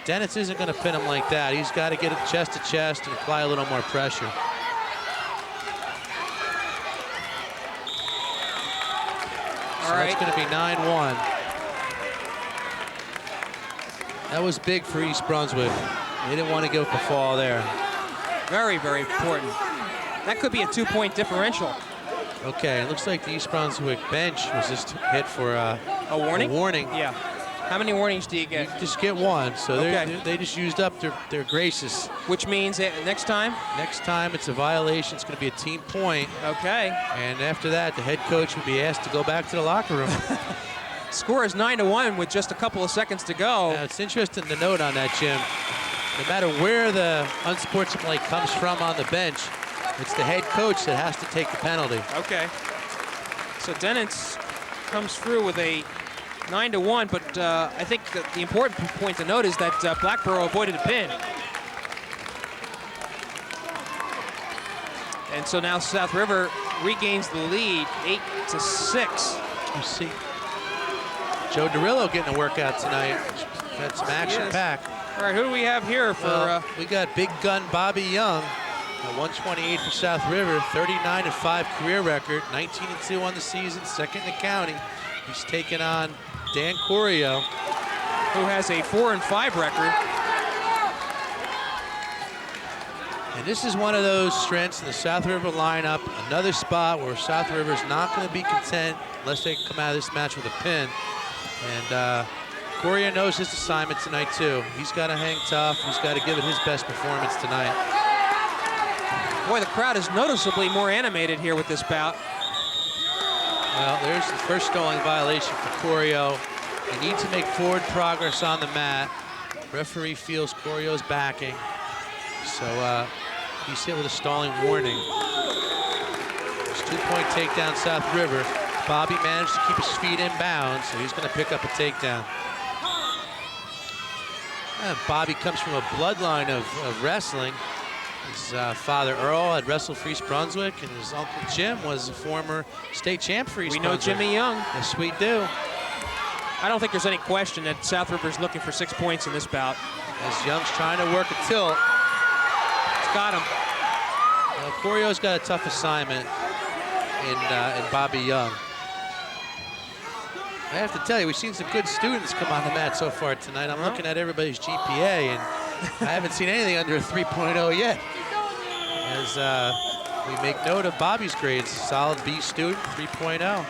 Dennis isn't going to pin him like that. He's got to get it chest to chest and apply a little more pressure. So that's going to be 9-1. That was big for East Brunswick. They didn't want to give up a fall there. Very, very important. That could be a 2-point differential. Okay, it looks like the East Brunswick bench was just hit for a warning. A warning. Yeah. How many warnings do you get? You just get one, so okay. they just used up their graces. Which means next time? Next time it's a violation. It's going to be a team point. Okay. And after that, the head coach would be asked to go back to the locker room. Score is 9-1 with just a couple of seconds to go. Now, it's interesting to note on that, Jim, no matter where the unsportsmanlike comes from on the bench, it's the head coach that has to take the penalty. Okay. So Dennis comes through with a 9-1, but I think that the important point to note is that Blackboro avoided a pin. And so now South River regains the lead, 8-6. You see Joe Dorillo getting a workout tonight. Got some action packed. All right, who do we have here for? We got big gun Bobby Young. 128 for South River, 39-5 career record, 19-2 on the season, second in the county. He's taking on Dan Corio, who has a 4-5 record. And this is one of those strengths in the South River lineup, another spot where South River is not going to be content unless they come out of this match with a pin. And Corio knows his assignment tonight too. He's got to hang tough. He's got to give it his best performance tonight. Boy, the crowd is noticeably more animated here with this bout. Well, there's the first stalling violation for Corio. He needs to make forward progress on the mat. Referee feels Corio's backing. So he's hit with a stalling warning. There's 2-point takedown South River. Bobby managed to keep his feet in bounds, so he's going to pick up a takedown. And Bobby comes from a bloodline of wrestling. His father Earl had wrestled for East Brunswick, and his uncle Jim was a former state champ for East Brunswick. We know Jimmy Young. Yes, we do. I don't think there's any question that South River's looking for 6 points in this bout. As Young's trying to work a tilt. It's got him. Well, Corio's got a tough assignment in Bobby Young. I have to tell you, we've seen some good students come on the mat so far tonight. I'm looking at everybody's GPA, and I haven't seen anything under a 3.0 yet. As we make note of Bobby's grades, solid B student, 3.0.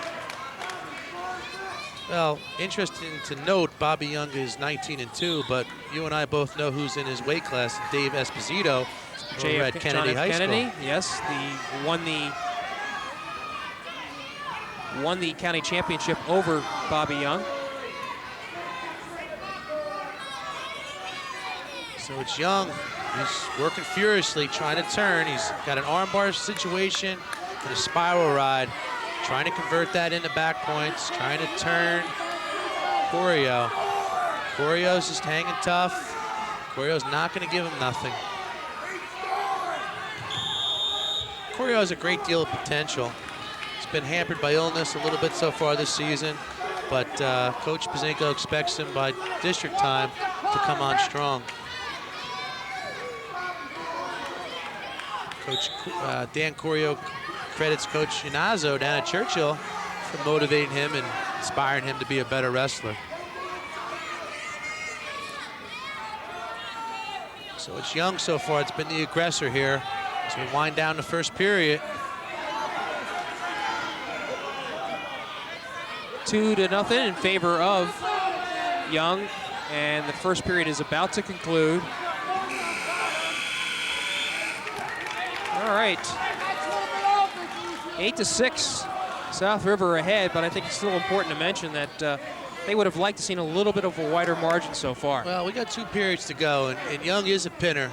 Well, interesting to note, Bobby Young is 19-2, but you and I both know who's in his weight class, Dave Esposito, over at Kennedy High School. Yes, won the county championship over Bobby Young. So it's Young. He's working furiously, trying to turn. He's got an armbar situation and a spiral ride, trying to convert that into back points, trying to turn Corio. Corio's just hanging tough. Corio's not going to give him nothing. Corio has a great deal of potential. He's been hampered by illness a little bit so far this season, but Coach Pazinko expects him by district time to come on strong. Coach Dan Corio credits Coach Inazzo down at Churchill for motivating him and inspiring him to be a better wrestler. So it's Young so far. It's been the aggressor here as we wind down the first period. 2-0 in favor of Young, and the first period is about to conclude. All right, 8-6, South River ahead, but I think it's still important to mention that they would have liked to seen a little bit of a wider margin so far. Well, we got 2 periods to go, and Young is a pinner,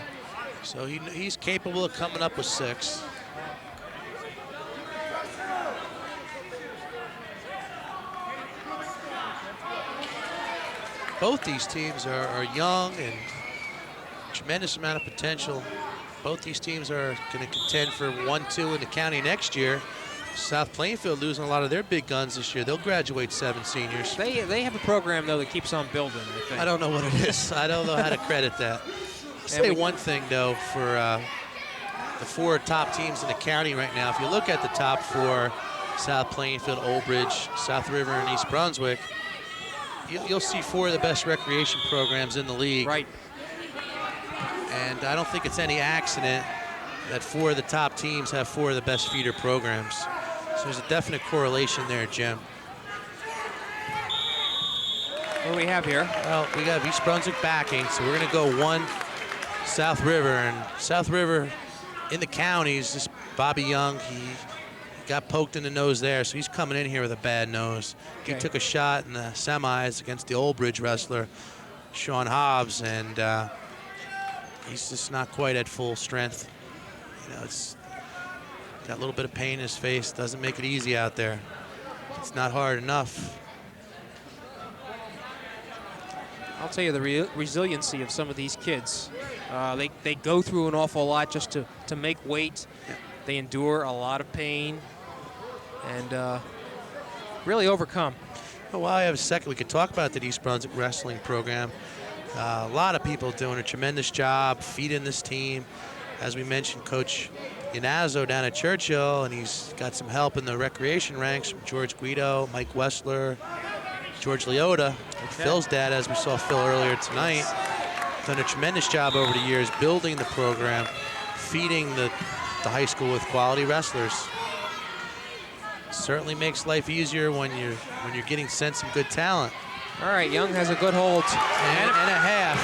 so he's capable of coming up with 6. Both these teams are young and tremendous amount of potential. Both these teams are going to contend for 1-2 in the county next year. South Plainfield losing a lot of their big guns this year. They'll graduate 7 seniors. They have a program, though, that keeps on building, I think. I don't know what it is. I don't know how to credit that. I'll say one thing, though, for the 4 top teams in the county right now. If you look at the top 4, South Plainfield, Old Bridge, South River, and East Brunswick, you'll see 4 of the best recreation programs in the league. Right. And I don't think it's any accident that 4 of the top teams have 4 of the best feeder programs. So there's a definite correlation there, Jim. What do we have here? Well, we got East Brunswick backing, so we're going to go 1 South River. And South River in the counties, this Bobby Young, he got poked in the nose there, so he's coming in here with a bad nose. Okay. He took a shot in the semis against the Old Bridge wrestler, Sean Hobbs, and he's just not quite at full strength. You know, it's got a little bit of pain in his face. Doesn't make it easy out there. It's not hard enough. I'll tell you the resiliency of some of these kids. They go through an awful lot just to make weight. Yeah. They endure a lot of pain and really overcome. Well, while I have a second, we could talk about the East Brunswick wrestling program. A lot of people doing a tremendous job feeding this team. as we mentioned, Coach Yanazzo down at Churchill, and he's got some help in the recreation ranks from George Guido, Mike Wessler, George Leota, Phil's dad, as we saw Phil earlier tonight. Done a tremendous job over the years building the program, feeding the high school with quality wrestlers. Certainly makes life easier when you're getting sent some good talent. All right, Young has a good hold. And a half.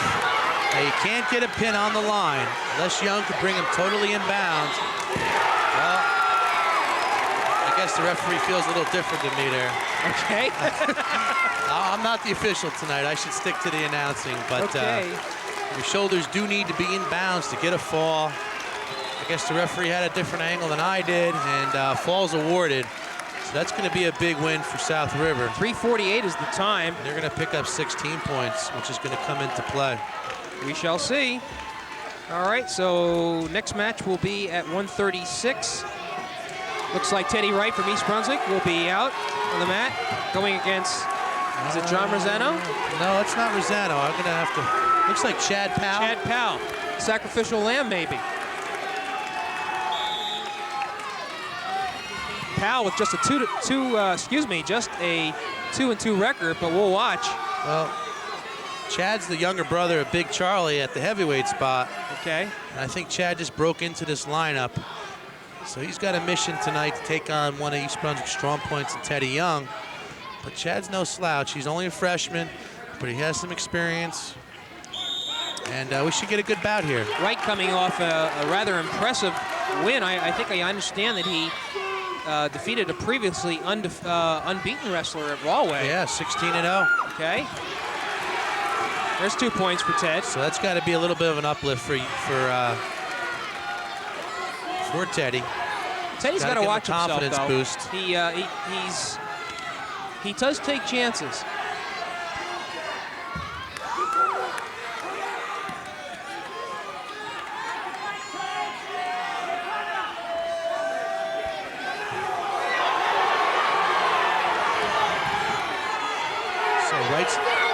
Now you can't get a pin on the line unless Young could bring him totally in bounds. Well, I guess the referee feels a little different than me there. Okay. I'm not the official tonight. I should stick to the announcing. But okay. Your shoulders do need to be in bounds to get a fall. I guess the referee had a different angle than I did, and fall's awarded. So that's going to be a big win for South River. 3:48 is the time. They're going to pick up 16 points, which is going to come into play. We shall see. All right, so next match will be at 1:36. Looks like Teddy Wright from East Brunswick will be out on the mat, going against, is it John Rosano? No, it's not Rosano. I'm going to have to, looks like Chad Powell. Chad Powell, sacrificial lamb maybe. Powell with just a just a 2-2 record, but we'll watch. Well, Chad's the younger brother of Big Charlie at the heavyweight spot. Okay. And I think Chad just broke into this lineup. So he's got a mission tonight to take on one of East Brunswick's strong points in Teddy Young. But Chad's no slouch. He's only a freshman, but he has some experience. And we should get a good bout here. Wright coming off a rather impressive win. I think I understand that he defeated a previously unbeaten wrestler at Rawway. Yeah, 16-0. Okay. There's 2 points for Ted. So that's got to be a little bit of an uplift for Teddy. Teddy's got to watch himself, confidence though. boost. He does take chances.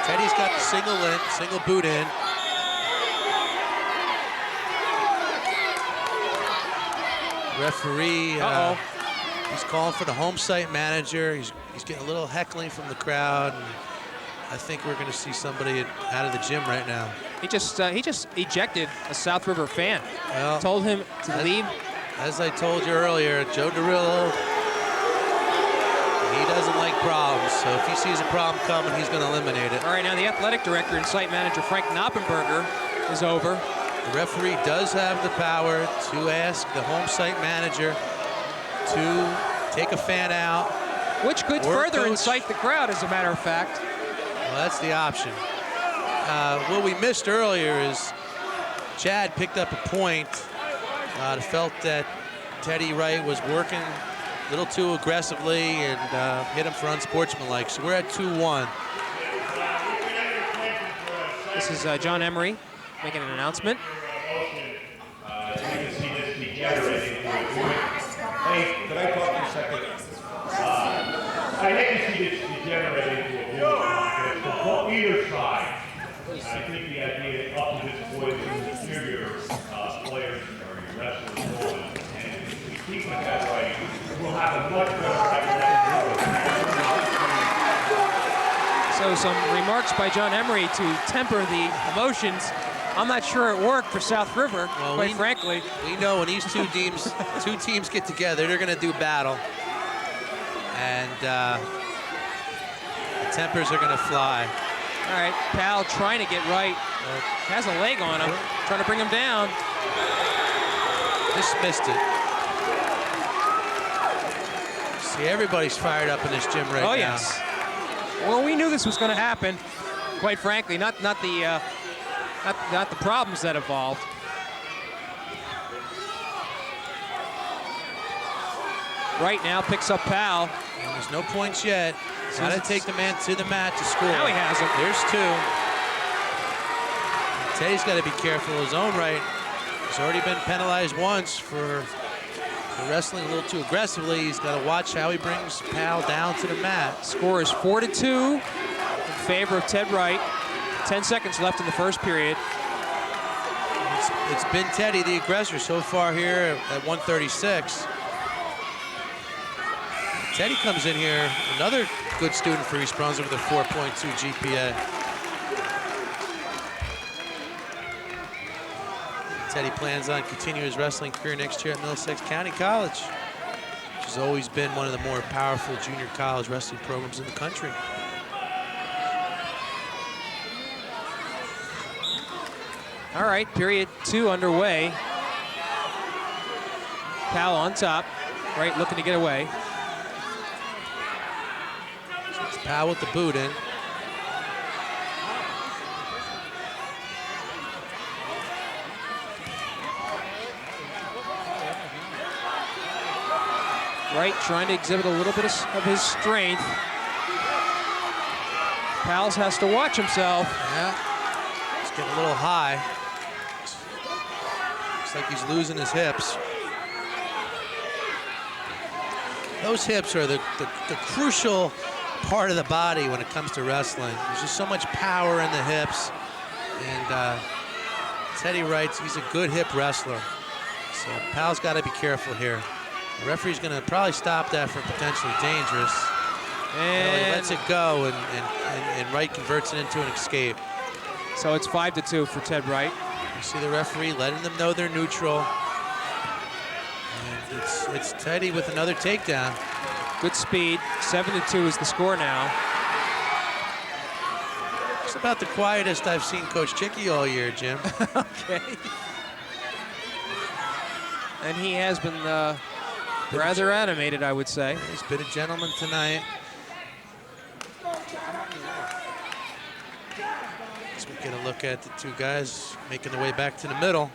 Teddy's got the single boot in. Referee, he's calling for the home site manager. He's getting a little heckling from the crowd. And I think we're going to see somebody out of the gym right now. He just ejected a South River fan. Well, told him to leave. As I told you earlier, Joe DeRillo, he doesn't like problems, so if he sees a problem coming, he's going to eliminate it. All right, now the athletic director and site manager, Frank Knoppenberger, is over. The referee does have the power to ask the home site manager to take a fan out. Which could further incite the crowd, as a matter of fact. Well, that's the option. What we missed earlier is Chad picked up a point. Felt that Teddy Wright was working a little too aggressively and hit him for unsportsmanlike. So we're at 2-1. This is John Emery making an announcement. Hey, could I talk for a second? I hate to see this degenerate into a war for either side. I think the idea that up to this point is inferior players or your wrestlers, and if we keep it that way, we'll have a much better record. So some remarks by John Emery to temper the emotions. I'm not sure it worked for South River, quite frankly. We know when these two teams get together, they're going to do battle. And the tempers are going to fly. All right, Powell trying to get right. Has a leg on him, trying to bring him down. Just missed it. See, everybody's fired up in this gym right now. Oh, yes. Well, we knew this was going to happen, quite frankly. Not the problems that evolved. Right now picks up Powell. And there's no points yet. Got to take the man to the mat to score. Now he has him. There's 2. Teddy's got to be careful of his own right. He's already been penalized once for wrestling a little too aggressively. He's got to watch how he brings Powell down to the mat. Score is 4-2 in favor of Ted Wright. 10 seconds left in the first period. It's been Teddy, the aggressor, so far here at 136. Teddy comes in here, another good student for East Brunswick with a 4.2 GPA. Teddy plans on continuing his wrestling career next year at Middlesex County College, which has always been one of the more powerful junior college wrestling programs in the country. All right, period 2 underway. Powell on top, right, looking to get away. So it's Powell with the boot in. Right, trying to exhibit a little bit of his strength. Powell has to watch himself. Yeah, he's getting a little high. Looks like he's losing his hips. Those hips are the crucial part of the body when it comes to wrestling. There's just so much power in the hips. And Teddy writes he's a good hip wrestler. So Powell's got to be careful here. The referee's going to probably stop that for potentially dangerous. And he lets it go, and Wright converts it into an escape. So it's 5-2 for Ted Wright. You see the referee letting them know they're neutral. And it's Teddy with another takedown. Good speed. 7-2 is the score now. It's about the quietest I've seen Coach Chicky all year, Jim. Okay. And he has been rather animated, I would say. He's been a gentleman tonight. As we get a look at the two guys making their way back to the middle.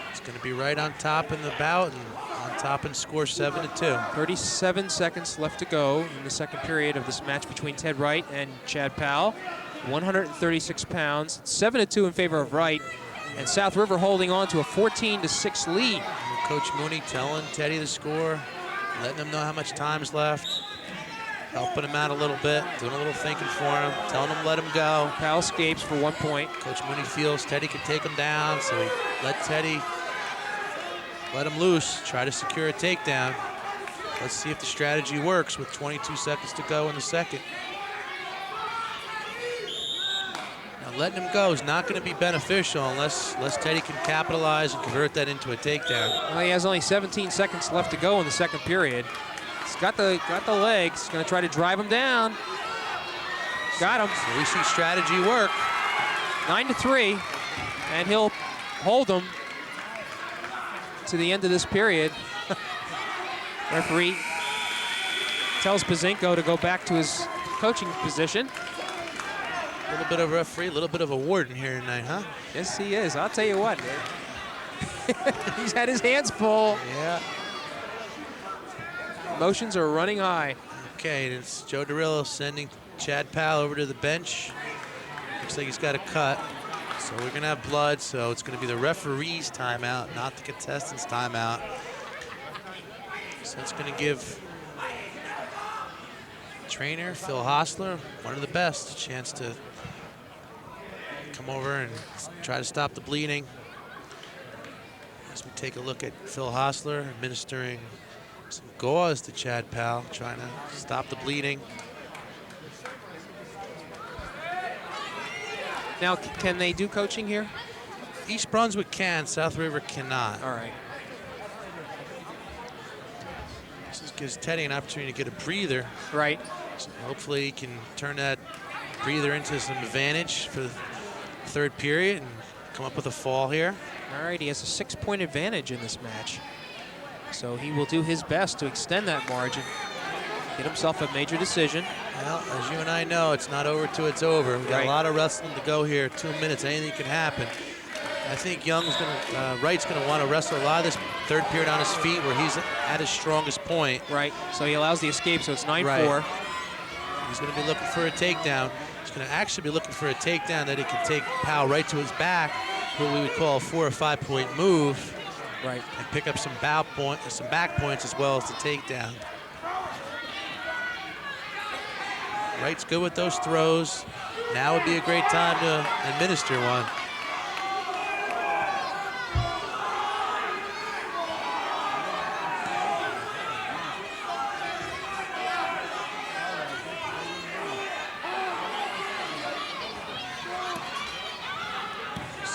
It's going to be right on top in the bout and on top and score 7-2. 37 seconds left to go in the second period of this match between Ted Wright and Chad Powell. 136 pounds, 7-2 in favor of Wright, and South River holding on to a 14-6 lead. Coach Mooney telling Teddy the score, letting him know how much time's left, helping him out a little bit, doing a little thinking for him, telling him let him go. Powell escapes for 1 point. Coach Mooney feels Teddy can take him down, so he let Teddy let him loose, try to secure a takedown. Let's see if the strategy works with 22 seconds to go in the second. Now letting him go is not going to be beneficial unless Teddy can capitalize and convert that into a takedown. Well, he has only 17 seconds left to go in the second period. He's got the legs. Going to try to drive him down. Got him. So we see strategy work. 9-3, and he'll hold him to the end of this period. Referee tells Pazinko to go back to his coaching position. A little bit of a referee, a little bit of a warden here tonight, huh? Yes, he is. I'll tell you what. He's had his hands full. Yeah. Emotions are running high. Okay, and it's Joe DeRillo sending Chad Powell over to the bench. Looks like he's got a cut. So we're going to have blood, so it's going to be the referee's timeout, not the contestant's timeout. So it's going to give trainer Phil Hostler, one of the best, a chance to come over and try to stop the bleeding. As we take a look at Phil Hostler administering some gauze to Chad Powell, trying to stop the bleeding. Now, can they do coaching here? East Brunswick can, South River cannot. All right. This gives Teddy an opportunity to get a breather. Right. So hopefully he can turn that breather into some advantage for the third period and come up with a fall here. All right, he has a 6-point advantage in this match. So he will do his best to extend that margin, get himself a major decision. Well, as you and I know, it's not over till it's over. We've got Right. a lot of wrestling to go here. 2 minutes, anything can happen. I think Wright's gonna want to wrestle a lot of this third period on his feet where he's at his strongest point. Right, so he allows the escape, so it's 9-4. Right. He's gonna be looking for a takedown. He's gonna actually be looking for a takedown that he can take Powell right to his back, what we would call a 4 or 5 point move. Right. And pick up some back points as well as the takedown. Wright's good with those throws. Now would be a great time to administer one.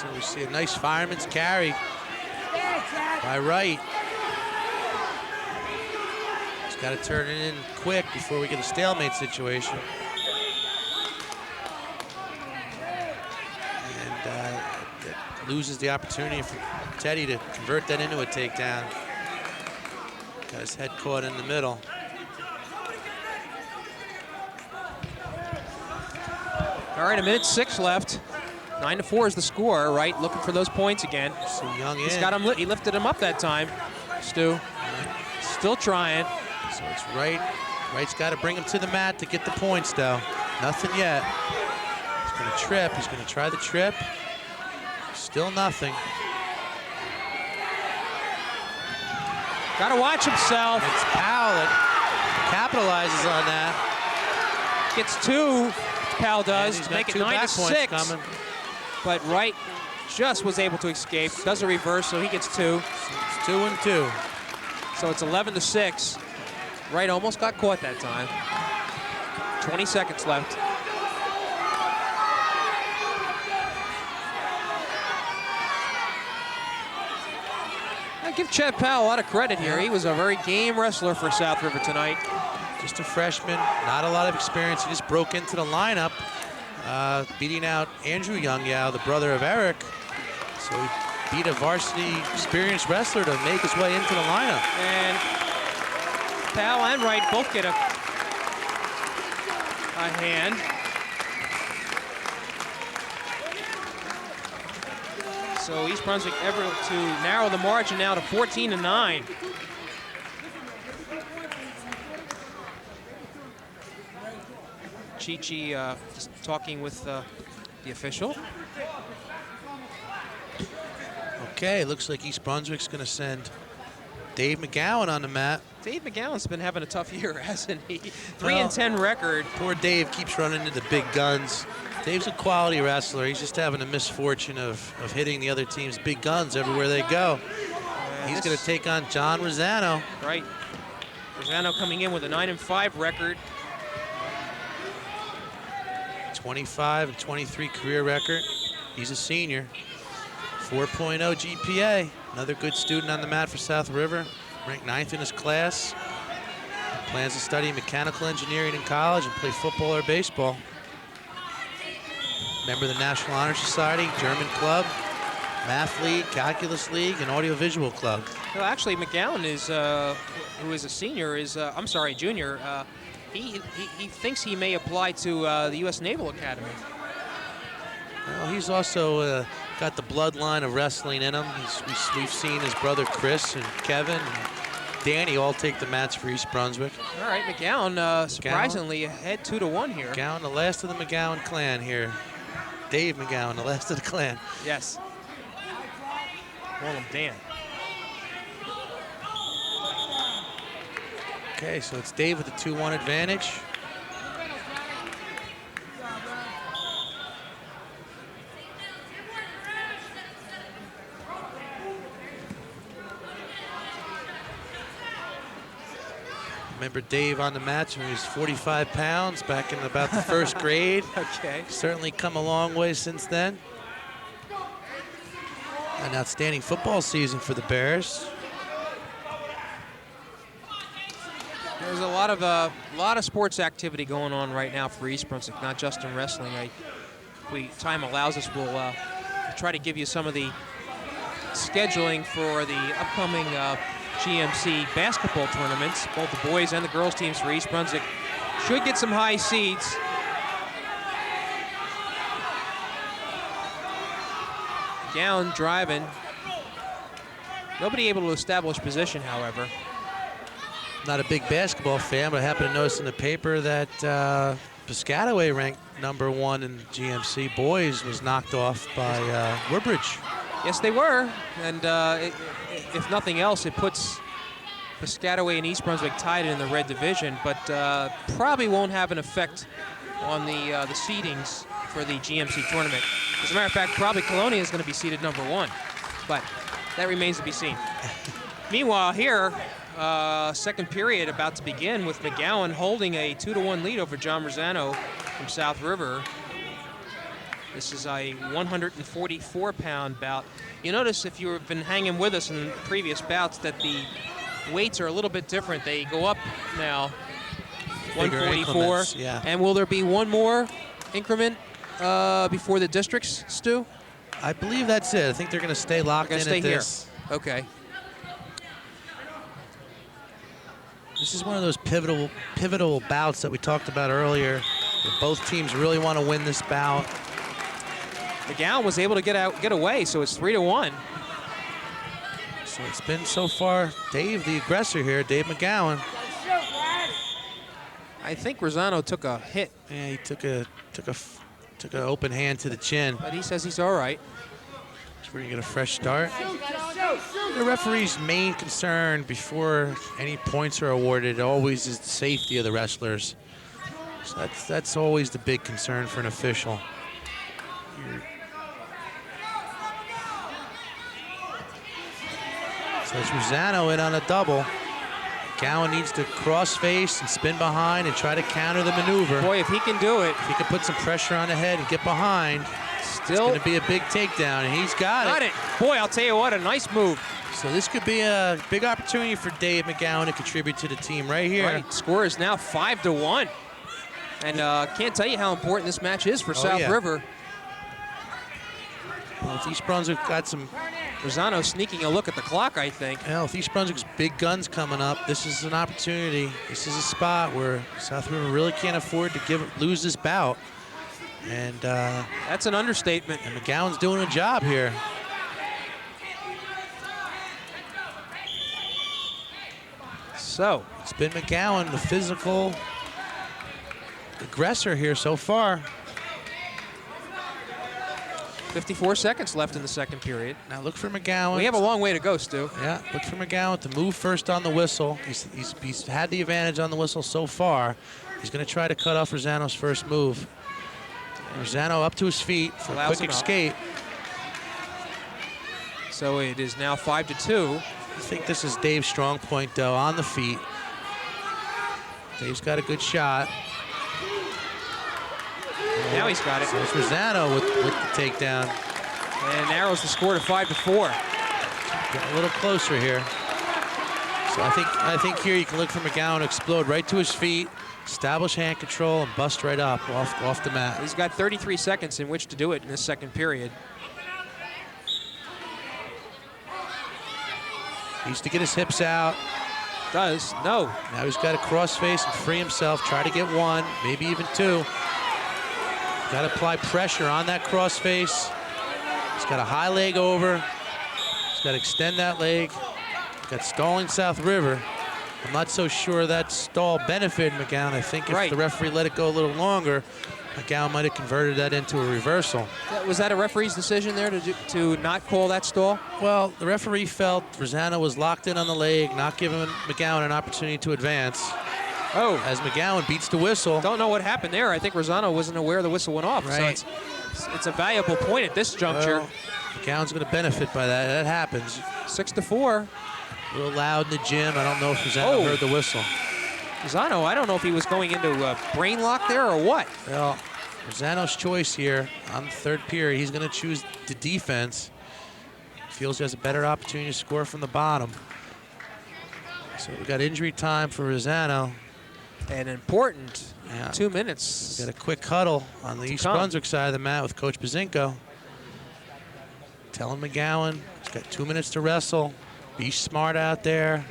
So we see a nice fireman's carry by Wright. He's got to turn it in quick before we get a stalemate situation. And it loses the opportunity for Teddy to convert that into a takedown. Got his head caught in the middle. All right, 1:06 left. 9-4 is the score. Wright looking for those points again. So Young He's in. got him. He lifted him up that time. Stu still trying. So it's Wright. Wright's got to bring him to the mat to get the points, though. Nothing yet. He's going to trip. He's going to try the trip. Still nothing. Got to watch himself. It's Powell that capitalizes on that. Gets two. Powell does. He's Make got it 2 back 9-6. points coming. But Wright just was able to escape. Does a reverse, so he gets 2. It's 2 and 2. So it's 11-6. Wright almost got caught that time. 20 seconds left. I give Chad Powell a lot of credit here. He was a very game wrestler for South River tonight. Just a freshman, not a lot of experience. He just broke into the lineup, beating out Andrew Youngyow, the brother of Eric. So he beat a varsity experienced wrestler to make his way into the lineup. And Powell and Wright both get a hand. So East Brunswick able to narrow the margin now to 14-9. Chichi just talking with the official. Okay, looks like East Brunswick's going to send Dave McGowan on the mat. Dave McGowan's been having a tough year, hasn't he? 3-10 record. Poor Dave keeps running into the big guns. Dave's a quality wrestler. He's just having a misfortune of hitting the other team's big guns everywhere they go. He's going to take on John Rosano. Right. Rosano coming in with a 9-5 record. 25 and 23 career record. He's a senior. 4.0 GPA. Another good student on the mat for South River. Ranked 9th in his class. Plans to study mechanical engineering in college and play football or baseball. Member of the National Honor Society, German Club, Math League, Calculus League, and Audiovisual Club. Well, actually, McGowan is, who is a senior, I'm sorry, junior. He thinks he may apply to the U.S. Naval Academy. Well, he's also got the bloodline of wrestling in him. We've seen his brother Chris and Kevin and Danny all take the mats for East Brunswick. All right, McGowan surprisingly ahead 2-1 here. McGowan, the last of the McGowan clan here. Dave McGowan, the last of the clan. Yes. Call him Dan. Okay, so it's Dave with the 2-1 advantage. Remember Dave on the mats when he was 45 pounds back in about the first grade. Okay. Certainly come a long way since then. An outstanding football season for the Bears. There's a lot of sports activity going on right now for East Brunswick, not just in wrestling. If time allows us, we'll try to give you some of the scheduling for the upcoming GMC basketball tournaments. Both the boys and the girls teams for East Brunswick should get some high seeds. Gown driving. Nobody able to establish position, however. Not a big basketball fan, but I happened to notice in the paper that Piscataway ranked #1 in GMC boys was knocked off by Woodbridge. Yes, they were, and if nothing else, it puts Piscataway and East Brunswick tied in the red division, but probably won't have an effect on the seedings for the GMC tournament. As a matter of fact, probably Colonia is going to be seeded #1, but that remains to be seen. Meanwhile, here, second period about to begin with McGowan holding a 2-1 lead over John Rosano from South River. This is a 144-pound bout. You notice if you've been hanging with us in previous bouts that the weights are a little bit different. They go up now. Bigger 144. increments, yeah. And will there be one more increment before the districts, Stu? I believe that's it. I think they're going to stay locked in Stay at here. this. Okay. This is one of those pivotal bouts that we talked about earlier. Both teams really want to win this bout. McGowan was able to get away, so it's 3-1. So it's been so far Dave, the aggressor here, Dave McGowan. I think Rosano took a hit. Yeah, he took an open hand to the chin. But he says he's all right. So we're gonna get a fresh start. The referee's main concern before any points are awarded always is the safety of the wrestlers. So that's always the big concern for an official. So it's Rosano in on a double. Gowan needs to cross face and spin behind and try to counter the maneuver. Boy, if he can do it. If he can put some pressure on the head and get behind, it's going to be a big takedown, and he's got it. Boy, I'll tell you what, a nice move. So this could be a big opportunity for Dave McGowan to contribute to the team right here. Right, score is now 5-1. And can't tell you how important this match is for South River. Well, if East Brunswick got some... Rosano sneaking a look at the clock, I think. Well, if East Brunswick's big guns coming up, this is an opportunity. This is a spot where South River really can't afford to lose this bout. And that's an understatement. And McGowan's doing a job here. So it's been McGowan, the physical aggressor here so far. 54 seconds left in the second period. Now look for McGowan. We have a long way to go, Stu. Yeah, look for McGowan to move first on the whistle. He's had the advantage on the whistle so far. He's going to try to cut off Rosano's first move. Rosano up to his feet for a quick escape. So it is now 5-2. I think this is Dave's strong point, though, on the feet. Dave's got a good shot. Now he's got it. So it's Rosano with the takedown. And narrows the score to 5-4. Getting a little closer here. So I think here you can look for McGowan to explode right to his feet, establish hand control, and bust right up off the mat. He's got 33 seconds in which to do it in this second period. He used to get his hips out. Does. No. Now he's got to cross face and free himself, try to get one, maybe even two. Got to apply pressure on that cross face. He's got a high leg over. He's got to extend that leg. Got stalling South River. I'm not so sure that stall benefited McGowan. I think if the referee let it go a little longer, McGowan might have converted that into a reversal. Was that a referee's decision there to not call that stall? Well, the referee felt Rosano was locked in on the leg, not giving McGowan an opportunity to advance. Oh. As McGowan beats the whistle. Don't know what happened there. I think Rosano wasn't aware the whistle went off. Right. So it's a valuable point at this juncture. Well, McGowan's going to benefit by that. That happens. 6-4. A little loud in the gym. I don't know if Rosano heard the whistle. Rosano, I don't know if he was going into a brain lock there or what. Well, Rosano's choice here on the third period. He's going to choose the defense. Feels he has a better opportunity to score from the bottom. So we got injury time for Rosano. An important 2 minutes. Got a quick huddle on the East Brunswick side of the mat with Coach Bazinko. Telling McGowan he's got 2 minutes to wrestle. Be smart out there.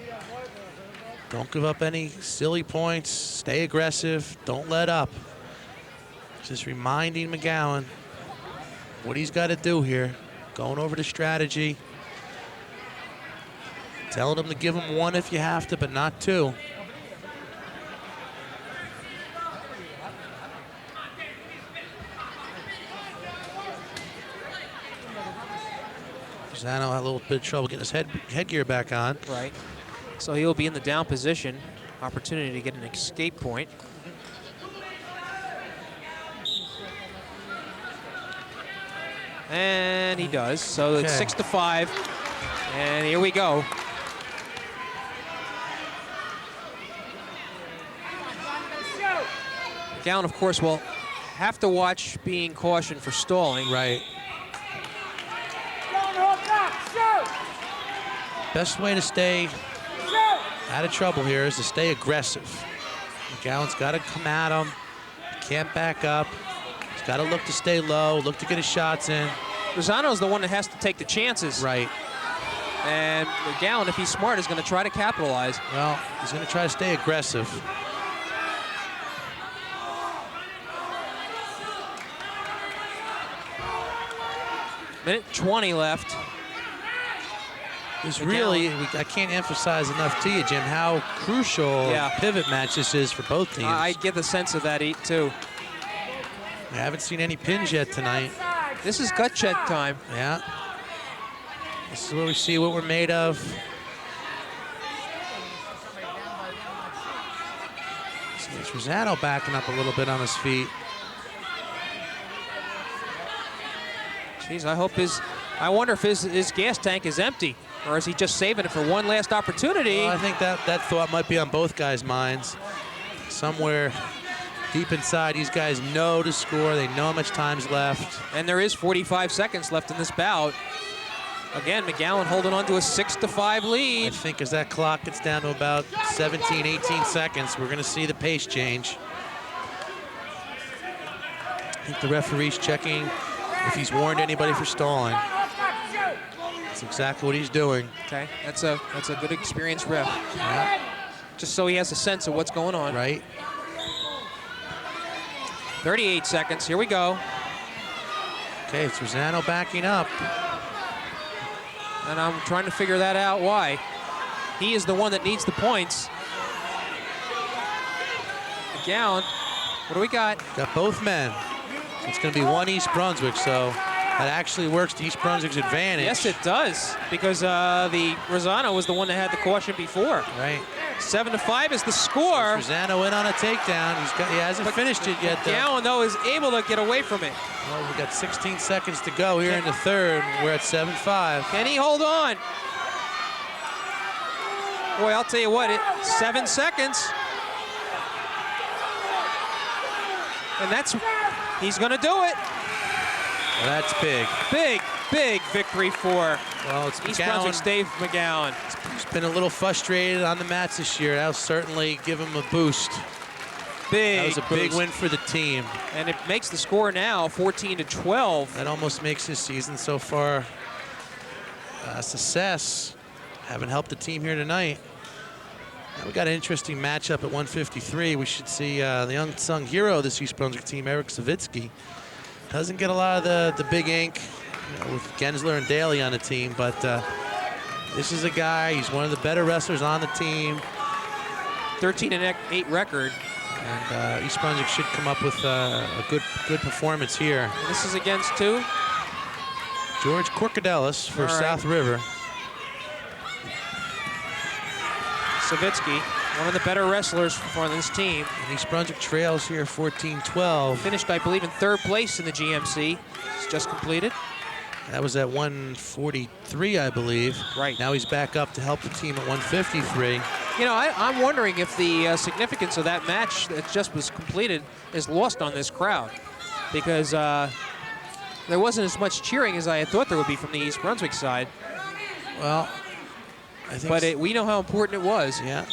Don't give up any silly points. Stay aggressive. Don't let up. Just reminding McGowan what he's got to do here. Going over the strategy. Telling him to give him one if you have to, but not two. Rosano had a little bit of trouble getting his headgear back on. Right. So he'll be in the down position. Opportunity to get an escape point. And he does. So it's 6-5. And here we go. McGowan, of course, will have to watch being cautioned for stalling. Right. Best way to stay out of trouble here is to stay aggressive. McGowan's got to come at him. He can't back up. He's got to look to stay low, look to get his shots in. Rosano's the one that has to take the chances. Right. And McGowan, if he's smart, is going to try to capitalize. Well, he's going to try to stay aggressive. Minute 20 left. It's really, I can't emphasize enough to you, Jim, how crucial a pivot match this is for both teams. I get the sense of that, too. I haven't seen any pins yet tonight. This is gut check time. Yeah. This is where we see what we're made of. It's Rosano backing up a little bit on his feet. Jeez, I wonder if his gas tank is empty, or is he just saving it for one last opportunity? Well, I think that thought might be on both guys' minds. Somewhere deep inside, these guys know to score. They know how much time's left. And there is 45 seconds left in this bout. Again, McGowan holding on to a 6-5 lead. I think as that clock gets down to about 17, 18 seconds, we're going to see the pace change. I think the referee's checking if he's warned anybody for stalling. That's exactly what he's doing. Okay, that's a good experienced ref. Yeah. Just so he has a sense of what's going on. Right. 38 seconds, here we go. Okay, it's Rosano backing up. And I'm trying to figure that out, why. He is the one that needs the points. McGowan, what do we got? Got both men. It's going to be one East Brunswick, so that actually works to East Brunswick's advantage. Yes, it does, because the Rosano was the one that had the caution before. Right. 7-5 is the score. Rosano in on a takedown. He hasn't finished it yet, though. McGowan, though, is able to get away from it. Well, we got 16 seconds to go here in the third. We're at 7-5. Can he hold on? Boy, I'll tell you what, 7 seconds. And he's going to do it. Well, that's big. Big victory for East Brunswick's Dave McGowan. He's been a little frustrated on the mats this year. That'll certainly give him a boost. That was a big win for the team. And it makes the score now 14-12. That almost makes his season so far a success. Haven't helped the team here tonight. Now we got an interesting matchup at 153. We should see the unsung hero of this East Brunswick team, Eric Savitsky. Doesn't get a lot of the big ink with Gensler and Daly on the team, but this is a guy, he's one of the better wrestlers on the team. 13-8 record. And East Brunswick should come up with a good performance here. And this is against two? George Corcadelis for South River. Savitsky, one of the better wrestlers for this team. And East Brunswick trails here 14-12. Finished, I believe, in third place in the GMC. It's just completed. That was at 143, I believe. Right. Now he's back up to help the team at 153. You know, I'm wondering if the significance of that match that just was completed is lost on this crowd, because there wasn't as much cheering as I had thought there would be from the East Brunswick side. Well, I think. But we know how important it was. Yeah.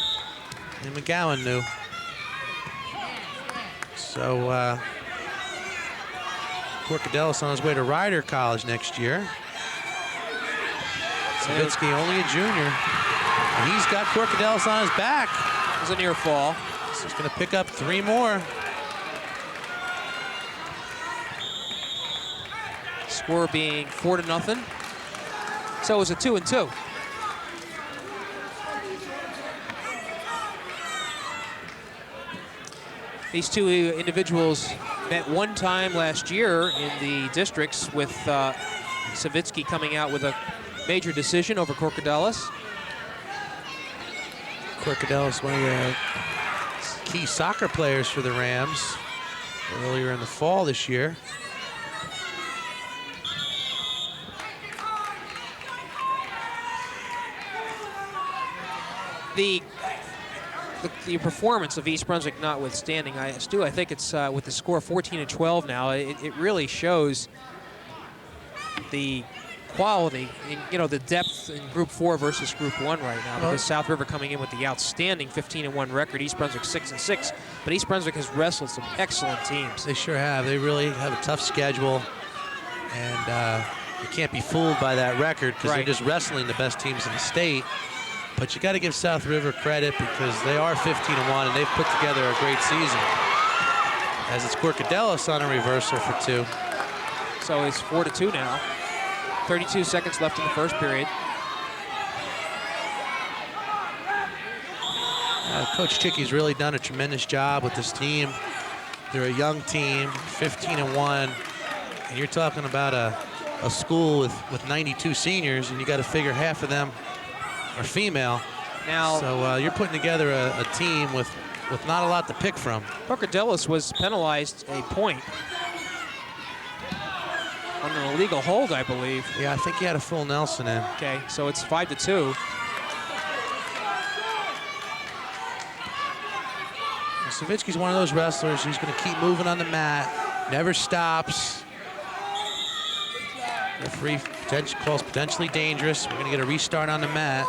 And McGowan knew. So Corcadelis on his way to Rider College next year. Savitsky only a junior. And he's got Corcadelis on his back. It was a near fall. So he's going to pick up 3 more. Score being 4-0. So it was a 2-2. These two individuals met one time last year in the districts, with Savitsky coming out with a major decision over Corcadelis. Corcadelis, one of the key soccer players for the Rams earlier in the fall this year. the performance of East Brunswick notwithstanding, Stu, I think it's with the score 14-12 now, it really shows the quality, in, the depth in Group 4 versus Group 1 right now. Because South River coming in with the outstanding 15-1 record, East Brunswick 6-6. But East Brunswick has wrestled some excellent teams. They sure have. They really have a tough schedule, and you can't be fooled by that record because they're just wrestling the best teams in the state. But you got to give South River credit because they are 15-1 and they've put together a great season. As it's Corcadelos on a reversal for 2. So it's 4-2 now. 32 seconds left in the first period. Coach Chickie's really done a tremendous job with this team. They're a young team, 15-1, and you're talking about a school with 92 seniors, and you got to figure half of them are female. Now, so you're putting together a team with not a lot to pick from. Corcadelos was penalized a point on an illegal hold, I believe. Yeah, I think he had a full Nelson in. Okay, so it's 5-2. Savitsky's one of those wrestlers who's going to keep moving on the mat, never stops. Referee calls potentially dangerous. We're going to get a restart on the mat.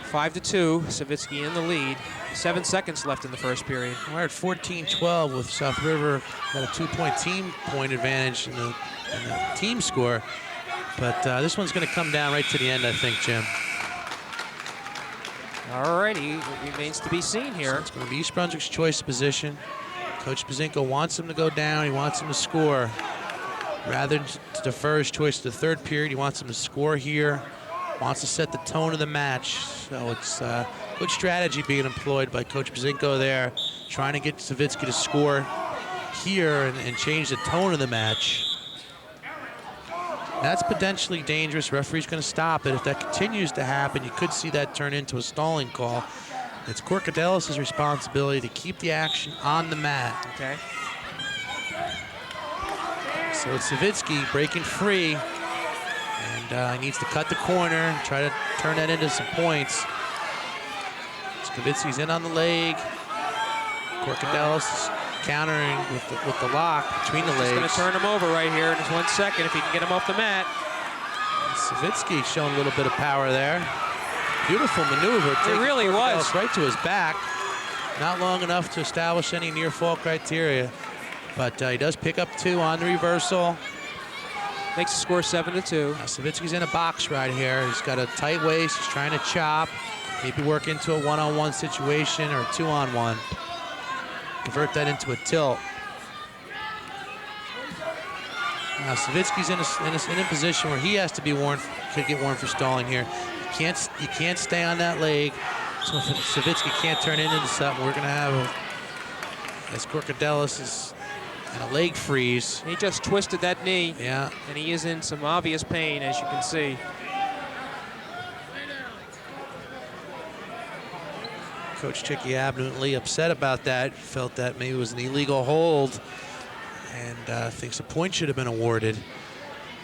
5-2, Savitsky in the lead. 7 seconds left in the first period. We're at 14-12 with South River got a 2-point team point advantage in the team score. But this one's going to come down right to the end, I think, Jim. All righty, it remains to be seen here. So it's going to be East Brunswick's choice position. Coach Bazinko wants him to go down. He wants him to score. Rather than to defer his choice to the third period, he wants him to score here. Wants to set the tone of the match. So it's good strategy being employed by Coach Bazinko there, trying to get Savitsky to score here and change the tone of the match. That's potentially dangerous. Referee's going to stop it. If that continues to happen, you could see that turn into a stalling call. It's Corcadelos' responsibility to keep the action on the mat. Okay. So it's Savitsky breaking free, and he needs to cut the corner, try to turn that into some points. Savitsky's in on the leg. Corcadelos is countering with the lock between the legs. He's going to turn him over right here in just 1 second if he can get him off the mat. Savitsky showing a little bit of power there. Beautiful maneuver. It really was. Right to his back. Not long enough to establish any near fall criteria. But he does pick up 2 on the reversal. Makes the score 7-2. Now Savitsky's in a box right here. He's got a tight waist. He's trying to chop. Maybe work into a one-on-one situation or a 2-on-1. Convert that into a tilt. Now Savitsky's in a position where he has to be warned, could get warned for stalling here. You can't stay on that leg. So if Savitsky can't turn it into something, we're going to have as Corcadelos is in a leg freeze. He just twisted that knee. Yeah. And he is in some obvious pain, as you can see. Coach Chickie abundantly upset about that. Felt that maybe it was an illegal hold, and thinks a point should have been awarded.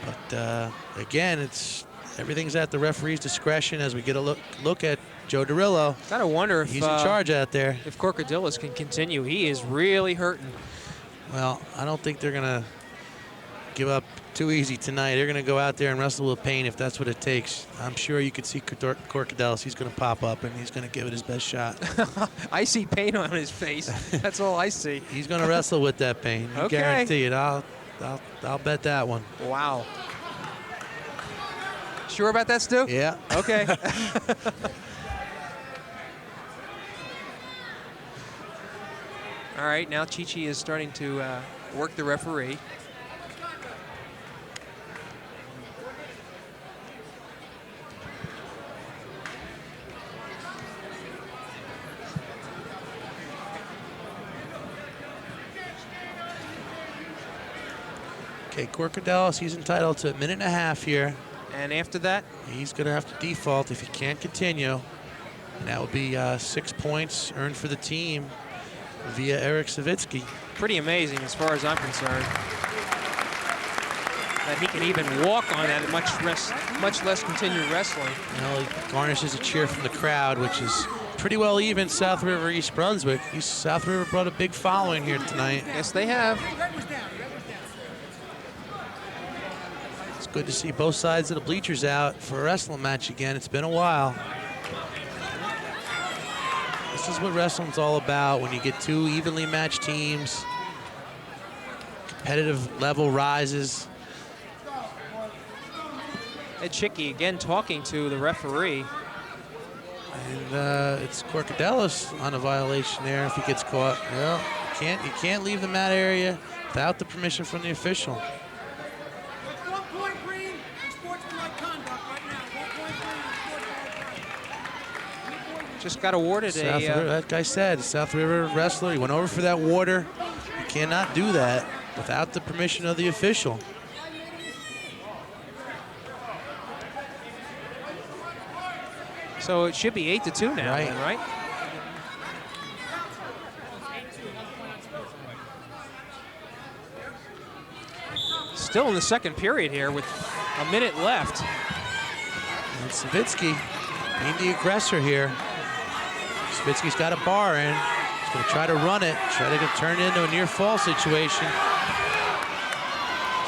But again, everything's at the referee's discretion as we get a look at Joe Dorillo. Gotta wonder if he's in charge out there. If Corcadelos can continue, he is really hurting. Well, I don't think they're gonna give up too easy tonight. They're gonna go out there and wrestle with pain if that's what it takes. I'm sure you could see Corcadelos. He's gonna pop up and he's gonna give it his best shot. I see pain on his face. That's all I see. He's gonna wrestle with that pain. I guarantee it. I'll bet that one. Wow. Sure about that, Stu? Yeah. Okay. All right, now Chichi is starting to work the referee. Okay, Corcadelos, he's entitled to a minute and a half here. And after that? He's going to have to default if he can't continue. And that would be 6 points earned for the team via Eric Savitsky. Pretty amazing as far as I'm concerned. That he can even walk on that, much less continue wrestling. Well, he garnishes a cheer from the crowd, which is pretty well even South River, East Brunswick. South River brought a big following here tonight. Yes, they have. It's good to see both sides of the bleachers out for a wrestling match again. It's been a while. This is what wrestling's all about when you get two evenly matched teams. Competitive level rises. Ed Chicky again talking to the referee. And it's Corcadelis on a violation there if he gets caught. Well, you can't leave the mat area without the permission from the official. 1 point green and sportsmanlike conduct right now. 1 point green and sportsmanlike conduct. Just got awarded that guy said, South River wrestler, he went over for that water. You cannot do that without the permission of the official. So it should be 8-2 now, right? Then, right? Still in the second period here with a minute left. And Savitsky being the aggressor here. Savitsky's got a bar in. He's going to try to run it, try to get turned into a near fall situation.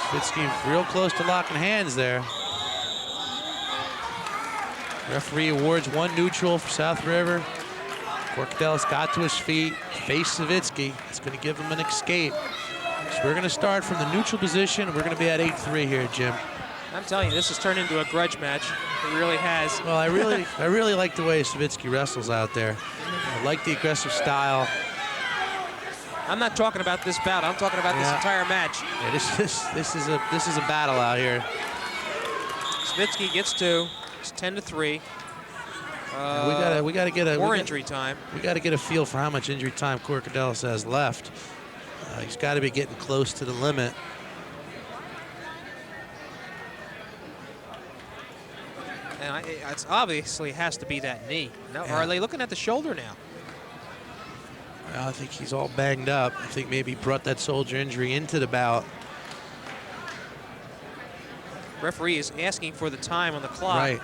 Savitsky real close to locking hands there. Referee awards 1 neutral for South River. Corcadelis got to his feet, faced Savitsky. It's going to give him an escape. So we're going to start from the neutral position. We're going to be at 8-3 here, Jim. I'm telling you, this has turned into a grudge match. It really has. Well, I really like the way Savitsky wrestles out there. I like the aggressive style. I'm not talking about this bout. I'm talking about this entire match. Yeah, this is a battle out here. Savitsky gets 2. It's 10-3. We gotta get a more injury time. We gotta get a feel for how much injury time Corcadelis has left. He's got to be getting close to the limit. And it's obviously has to be that knee. No, Yeah. or are they looking at the shoulder now? Well, I think he's all banged up. I think maybe he brought that shoulder injury into the bout. Referee is asking for the time on the clock. Right.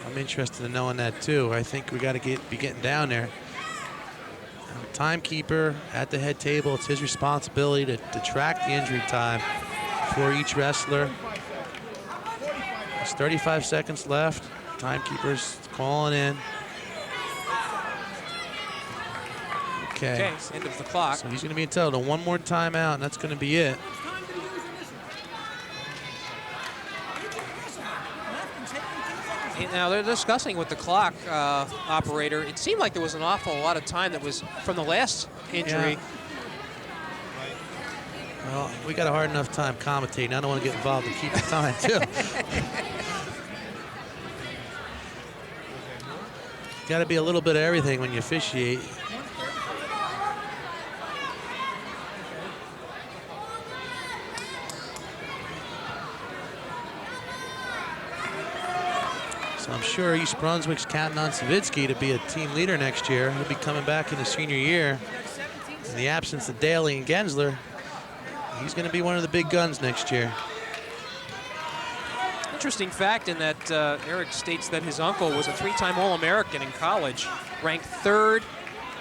I'm interested in knowing that too. I think we got to be getting down there. Timekeeper at the head table. It's his responsibility to track the injury time for each wrestler. There's 35 seconds left. Timekeeper's calling in. Okay. End of the clock. So he's going to be entitled to 1 more timeout, and that's going to be it. Now they're discussing with the clock operator. It seemed like there was an awful lot of time that was from the last injury. Yeah. Well, we got a hard enough time commentating. I don't want to get involved and keep the time too. Got to be a little bit of everything when you officiate. So I'm sure East Brunswick's counting on Savitsky to be a team leader next year. He'll be coming back in his senior year. In the absence of Daly and Gensler, he's going to be one of the big guns next year. Interesting fact in that Eric states that his uncle was a 3-time All-American in college, ranked third,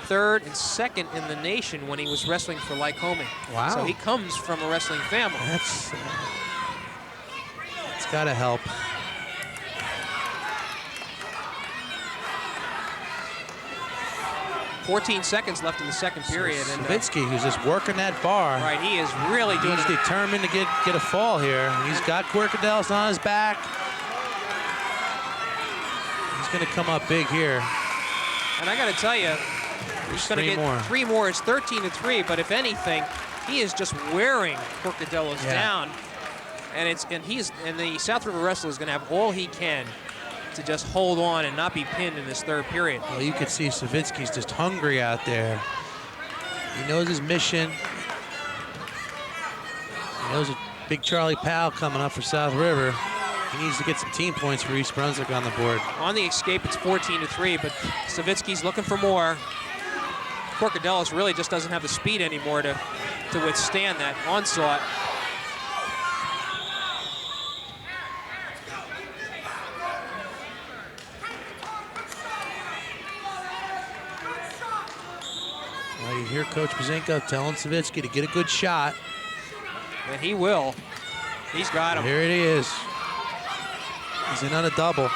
and 2nd in the nation when he was wrestling for Lycoming. Wow. So he comes from a wrestling family. That's got to help. $14 seconds left in the second period. And Savitsky, who's just working that bar. right, he is really doing He's it. determined to get a fall here. He's got Corcadelis on his back. He's going to come up big here. And I got to tell you, he's going to get more. 3 more. It's 13-3. But if anything, he is just wearing Corcadelis down. And the South River wrestler is going to have all he can to just hold on and not be pinned in this third period. Well, you can see Savitsky's just hungry out there. He knows his mission. He knows a big Charlie Powell coming up for South River. He needs to get some team points for East Brunswick on the board. On the escape, it's 14-3, but Savitsky's looking for more. Corcadelis really just doesn't have the speed anymore to withstand that onslaught. hear Coach Bazinko telling Savitsky to get a good shot. And he will. He's got him. Here it is. He's in on a double.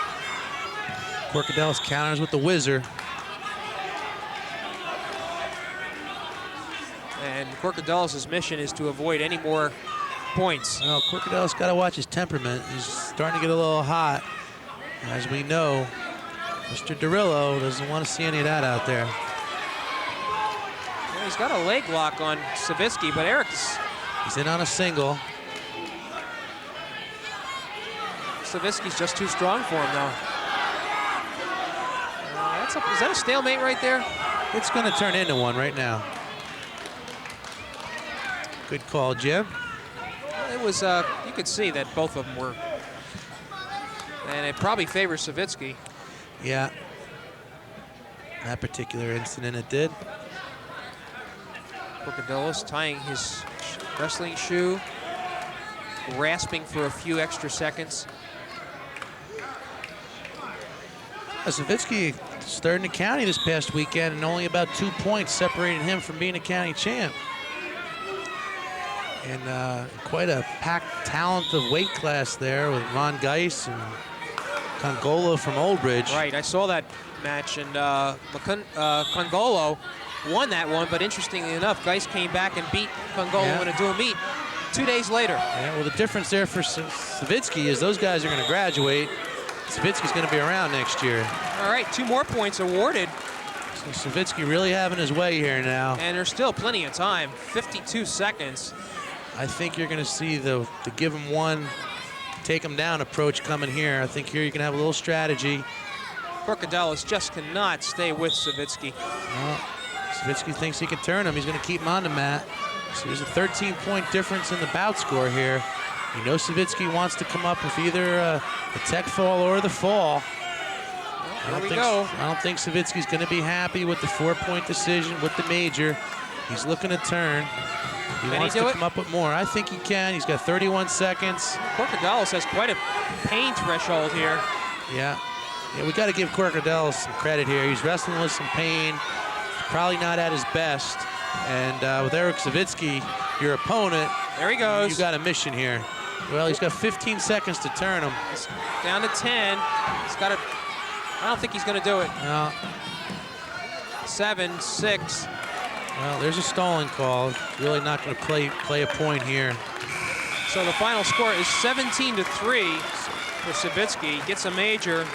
Corcadelis counters with the whizzer. And Corcadelis' mission is to avoid any more points. Well, Corcadelis got to watch his temperament. He's starting to get a little hot. As we know, Mr. Derillo doesn't want to see any of that out there. Well, he's got a leg lock on Savitsky, but He's in on a single. Savitsky's just too strong for him, though. Is that a stalemate right there? It's going to turn into one right now. Good call, Jim. It was, you could see that both of them were. And it probably favors Savitsky. Yeah. In that particular incident, it did. Corcadelis tying his wrestling shoe, grasping for a few extra seconds. Savitsky starting the county this past weekend, and only about 2 points separated him from being a county champ. And quite a packed talent of weight class there with Ron Geis and Congolo from Old Bridge. Right, I saw that match, and Congolo won that one, but interestingly enough, Geis came back and beat Congolo in a dual meet 2 days later. Yeah, well, the difference there for Savitsky is those guys are going to graduate. Savitsky's going to be around next year. All right, 2 more points awarded. So Savitsky really having his way here now. And there's still plenty of time, 52 seconds. I think you're going to see the give him one, take him down approach coming here. I think here you can have a little strategy. Corcadelis just cannot stay with Savitsky. Well, Savitsky thinks he can turn him. He's going to keep him on the mat. So there's a 13-point difference in the bout score here. You know Savitsky wants to come up with either a tech fall or the fall. Well, here we go. I don't think Savitsky's going to be happy with the 4-point decision with the major. He's looking to turn. He wants to come up with more. I think he can. He's got 31 seconds. Corcadelis has quite a pain threshold here. Yeah, we got to give Corcadelis some credit here. He's wrestling with some pain. Probably not at his best. And with Eric Savitsky, your opponent, there he goes. You got a mission here. Well, he's got 15 seconds to turn him. It's down to 10. He's got to. I don't think he's going to do it. No. 7, 6. Well, there's a stalling call. Really not going to play a point here. So the final score is 17-3 for Savitsky. Gets a major.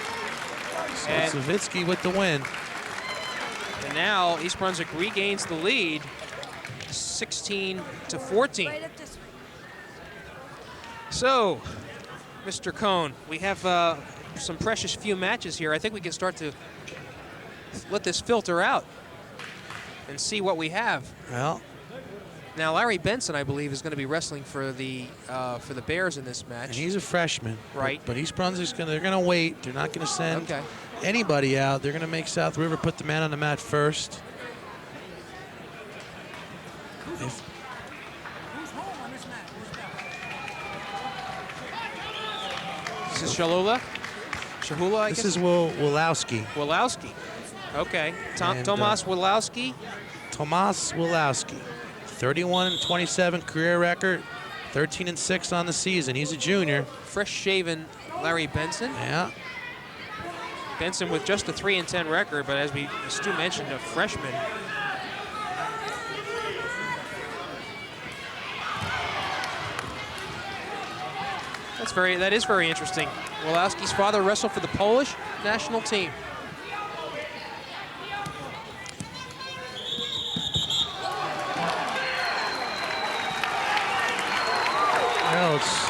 So Savitsky with the win. And now East Brunswick regains the lead, 16-14. So, Mr. Kohn, we have some precious few matches here. I think we can start to let this filter out and see what we have. Well, now Larry Benson, I believe, is going to be wrestling for the Bears in this match. And he's a freshman, right? But East Brunswick's they're going to wait. They're not going to send anybody out. They're going to make South River put the man on the mat first. This is Shahula, I guess? This is Wolowski. Wolowski. Okay. Tomas Wolowski. Tomas Wolowski. 31-27 career record. 13-6 on the season. He's a junior. Fresh-shaven Larry Benson. Yeah. Benson with just a 3-10 record, but as Stu mentioned, a freshman. That is very interesting. Wolowski's father wrestled for the Polish national team. Well, it's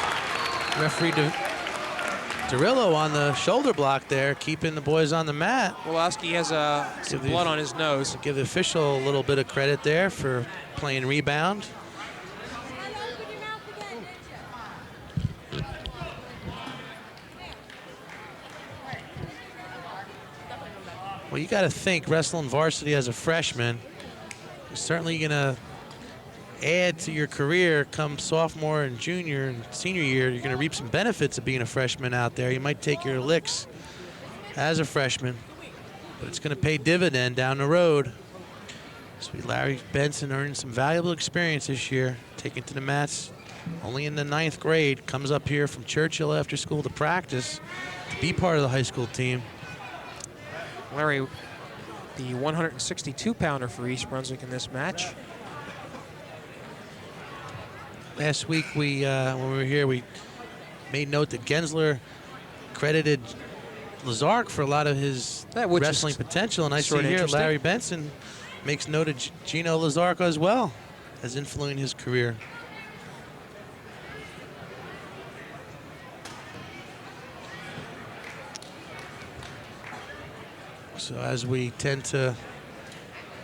referee Derillo on the shoulder block there, keeping the boys on the mat. Wolowski has some blood on his nose. Give the official a little bit of credit there for playing rebound. Well, you got to think wrestling varsity as a freshman is certainly going to add to your career come sophomore and junior and senior year. You're going to reap some benefits of being a freshman out there. You might take your licks as a freshman, but it's going to pay dividend down the road. Sweet Larry Benson earning some valuable experience this year, taken to the mats only in the 9th grade, comes up here from Churchill after school to practice, to be part of the high school team. Larry, the 162-pounder for East Brunswick in this match. Last week, when we were here, we made note that Gensler credited Lazark for a lot of his wrestling potential, and I see here Larry Benson makes note of Gino Lazark as well as influencing his career. So as we tend to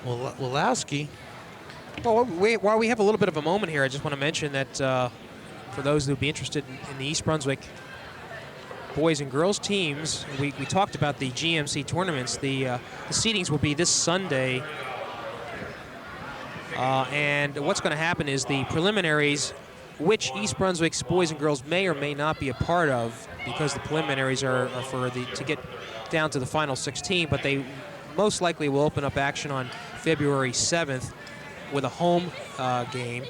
Wolowski. Well, while we have a little bit of a moment here, I just want to mention that for those who would be interested in the East Brunswick boys and girls teams, we talked about the GMC tournaments. The seedings will be this Sunday. And what's going to happen is the preliminaries, which East Brunswick's boys and girls may or may not be a part of, because the preliminaries are for to get down to the final 16, but they most likely will open up action on February 7th with a home game.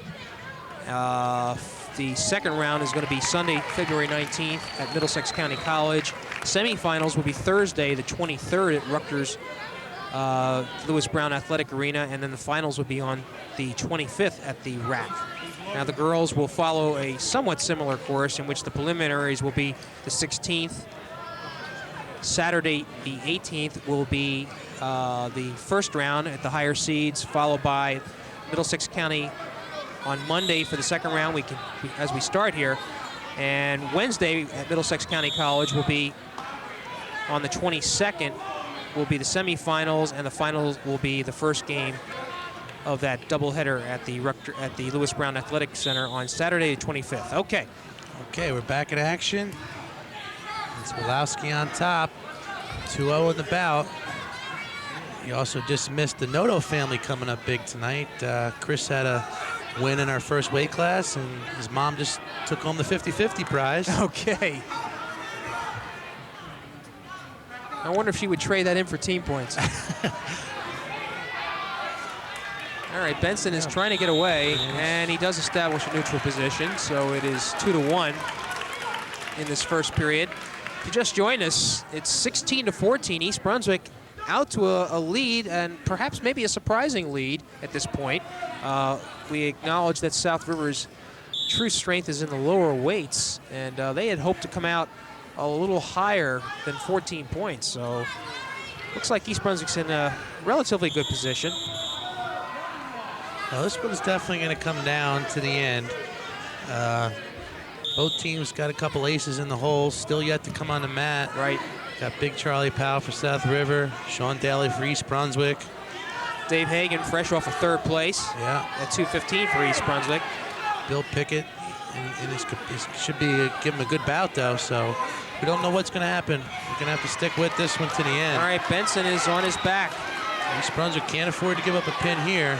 The second round is going to be Sunday, February 19th at Middlesex County College. Semifinals will be Thursday, the 23rd at Rutgers Lewis Brown Athletic Arena, and then the finals will be on the 25th at the RAC. Now the girls will follow a somewhat similar course in which the preliminaries will be the 16th. Saturday, the 18th, will be the first round at the higher seeds, followed by Middlesex County on Monday for the second round. As we start here, and Wednesday at Middlesex County College will be on the 22nd. Will be the semifinals, and the finals will be the first game of that doubleheader at the Lewis Brown Athletic Center on Saturday, the 25th. Okay. Okay, we're back in action. It's Wolowski on top, 2-0 in the bout. You also dismissed the Noto family coming up big tonight. Chris had a win in our first weight class, and his mom just took home the 50-50 prize. Okay. I wonder if she would trade that in for team points. All right, Benson is trying to get away, and he does establish a neutral position, so it is 2-1 in this first period. If you just joined us, it's 16-14. East Brunswick out to a lead, and perhaps maybe a surprising lead at this point. We acknowledge that South River's true strength is in the lower weights, and they had hoped to come out a little higher than 14 points. So looks like East Brunswick's in a relatively good position. Well, this one's definitely going to come down to the end. Both teams got a couple aces in the hole, still yet to come on the mat. Right. Got Big Charlie Powell for South River, Sean Daly for East Brunswick. Dave Hagan fresh off of third place. Yeah. At 2:15 for East Brunswick. Bill Pickett, and should be give him a good bout though, so we don't know what's going to happen. We're going to have to stick with this one to the end. All right, Benson is on his back. East Brunswick can't afford to give up a pin here.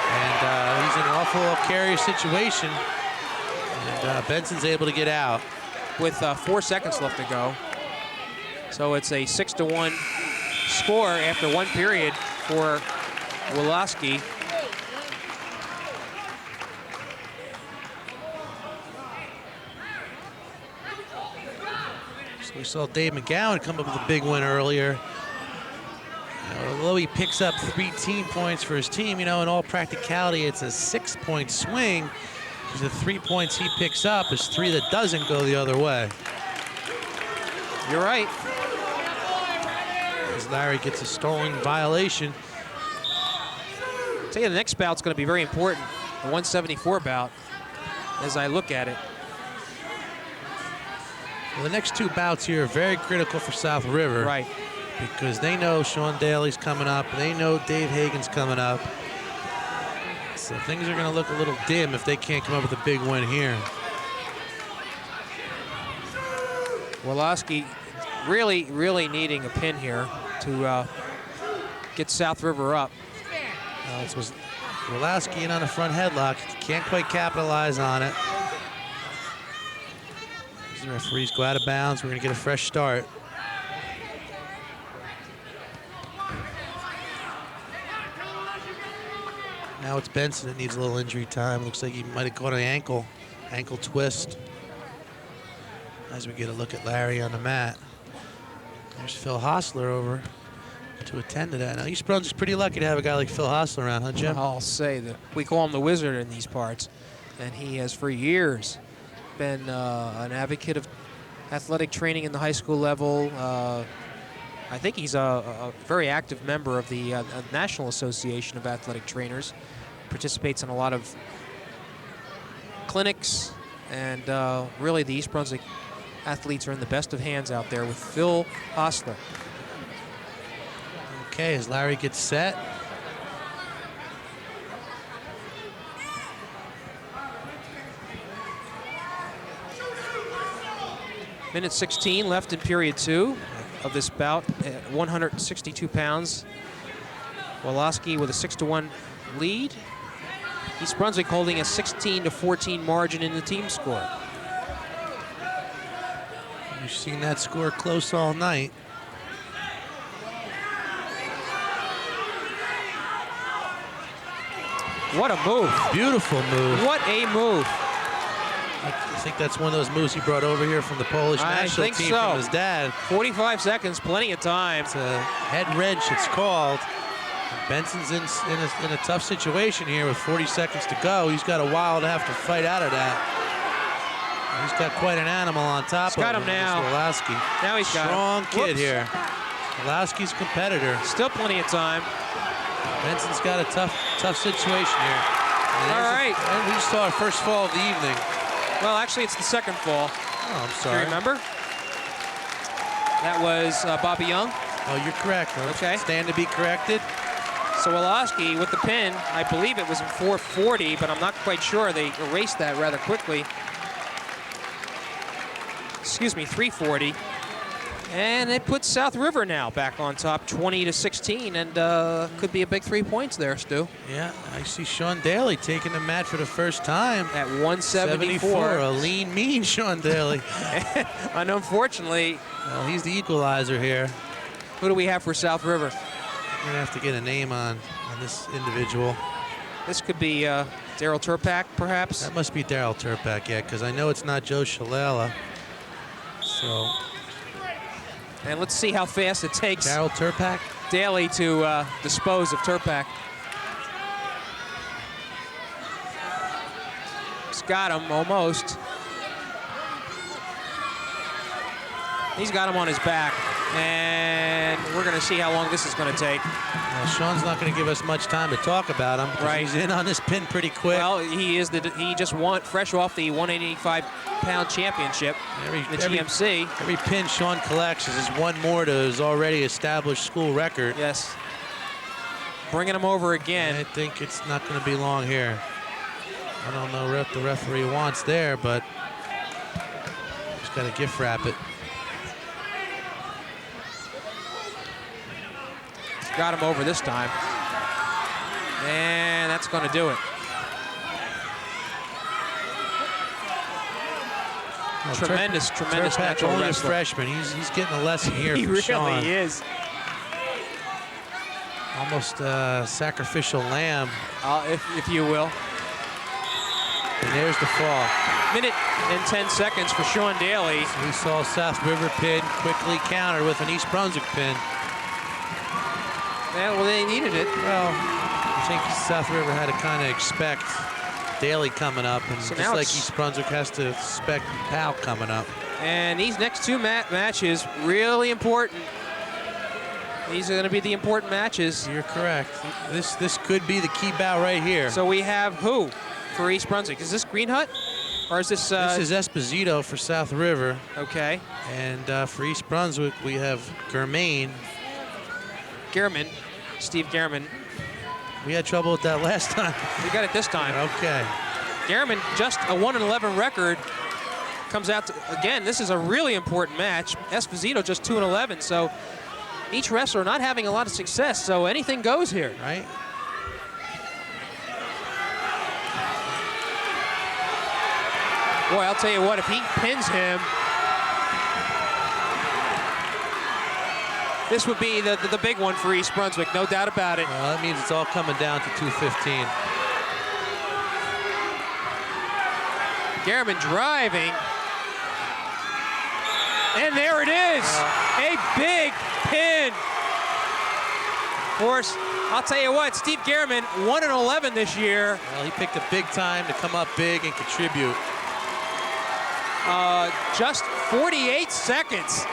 And he's in an awful carrier situation. And Benson's able to get out. With 4 seconds left to go. So it's a 6-1 score after one period for Wolowski. So we saw Dave McGowan come up with a big win earlier. Although he picks up 3 team points for his team, in all practicality, it's a 6-point swing. Because the 3 points he picks up is 3 that doesn't go the other way. You're right. As Larry gets a stolen violation. I'll tell you, the next bout's going to be very important. The 174 bout, as I look at it. Well, the next 2 bouts here are very critical for South River. Right. Because they know Sean Daly's coming up. They know Dave Hagan's coming up. So things are going to look a little dim if they can't come up with a big win here. Wolowski really, really needing a pin here to get South River up. This was Wolowski in on a front headlock. Can't quite capitalize on it. The referees go out of bounds. We're going to get a fresh start. Now it's Benson that needs a little injury time. Looks like he might have caught an ankle twist. As we get a look at Larry on the mat. There's Phil Hostler over to attend to that. Now, East Brunswick's pretty lucky to have a guy like Phil Hostler around, huh, Jim? I'll say that we call him the Wizard in these parts, and he has for years been an advocate of athletic training in the high school level. I think he's a very active member of the National Association of Athletic Trainers. Participates in a lot of clinics, and really the East Brunswick athletes are in the best of hands out there with Phil Hostler. Okay, as Larry gets set. Minute 16 left in period 2 of this bout at 162 pounds. Woloski with a 6-1 lead. East Brunswick holding a 16-14 margin in the team score. We've seen that score close all night. What a move. Beautiful move. What a move. I think that's one of those moves he brought over here from the Polish national team from his dad. 45 seconds, plenty of time. It's a head wrench, it's called. Benson's in a tough situation here with 40 seconds to go. He's got a while to have to fight out of that. He's got quite an animal on top of him. Got him now. Woloski. Now he's got Strong him. kid Whoops. here. Woloski's competitor. Still plenty of time. Benson's got a tough situation here. All right. And we just saw our first fall of the evening. Well, actually, it's the second fall. Oh, I'm Do sorry. you remember? That was Bobby Young. Oh, you're correct. Okay. Stand to be corrected. So Woloski with the pin, I believe it was in 440, but I'm not quite sure. They erased that rather quickly. Excuse me, 340. And it puts South River now back on top, 20-16, and could be a big 3 points there, Stu. Yeah, I see Sean Daly taking the mat for the first time. At 174. A lean, mean Sean Daly. And unfortunately, Well, he's the equalizer here. who do we have for South River? We're gonna have to get a name on this individual. This could be Daryl Turpak, perhaps. That must be Daryl Turpak, yeah, because I know it's not Joe Shalala. So, And let's see how fast it takes Daryl Turpak? Daly to dispose of Turpak. He's got him, almost. He's got him on his back. And we're going to see how long this is going to take. Well, Sean's not going to give us much time to talk about him. Right. He's in on this pin pretty quick. Well, he just won fresh off the 185-pound championship in the GMC. Every pin Sean collects is one more to his already established school record. Yes. Bringing him over again. I think it's not going to be long here. I don't know what the referee wants there, but he's got to gift wrap it. Got him over this time. And that's going to do it. Well, Tremendous Turpak's natural only wrestler. a freshman. He's getting a lesson here He from really Sean. is. Almost a sacrificial lamb. If you will. And there's the fall. Minute and 10 seconds for Sean Daly. We saw South River pin quickly counter with an East Brunswick pin. Yeah, well, they needed it. Well, I think South River had to kind of expect Daly coming up, and So just now like it's- East Brunswick has to expect Powell coming up. And these next two matches, really important. These are going to be the important matches. You're correct. This could be the key bout right here. So we have who for East Brunswick? Is this Green Hut? Or is this... This is Esposito for South River. Okay. And for East Brunswick, we have Germain. Gehrman, Steve Gehrman. We had trouble with that last time. We got it this time. Okay. Gehrman, just a 1-11 record, comes out to, again, this is a really important match. Esposito just 2-11, so each wrestler not having a lot of success, so anything goes here. Right. Boy, I'll tell you what, if he pins him, this would be the big one for East Brunswick, no doubt about it. Well, that means it's all coming down to 2:15. Gehrman driving. And there it is, a big pin. Of course, I'll tell you what, Steve Gehrman, 1-11 this year. Well, he picked a big time to come up big and contribute. Just 48 seconds.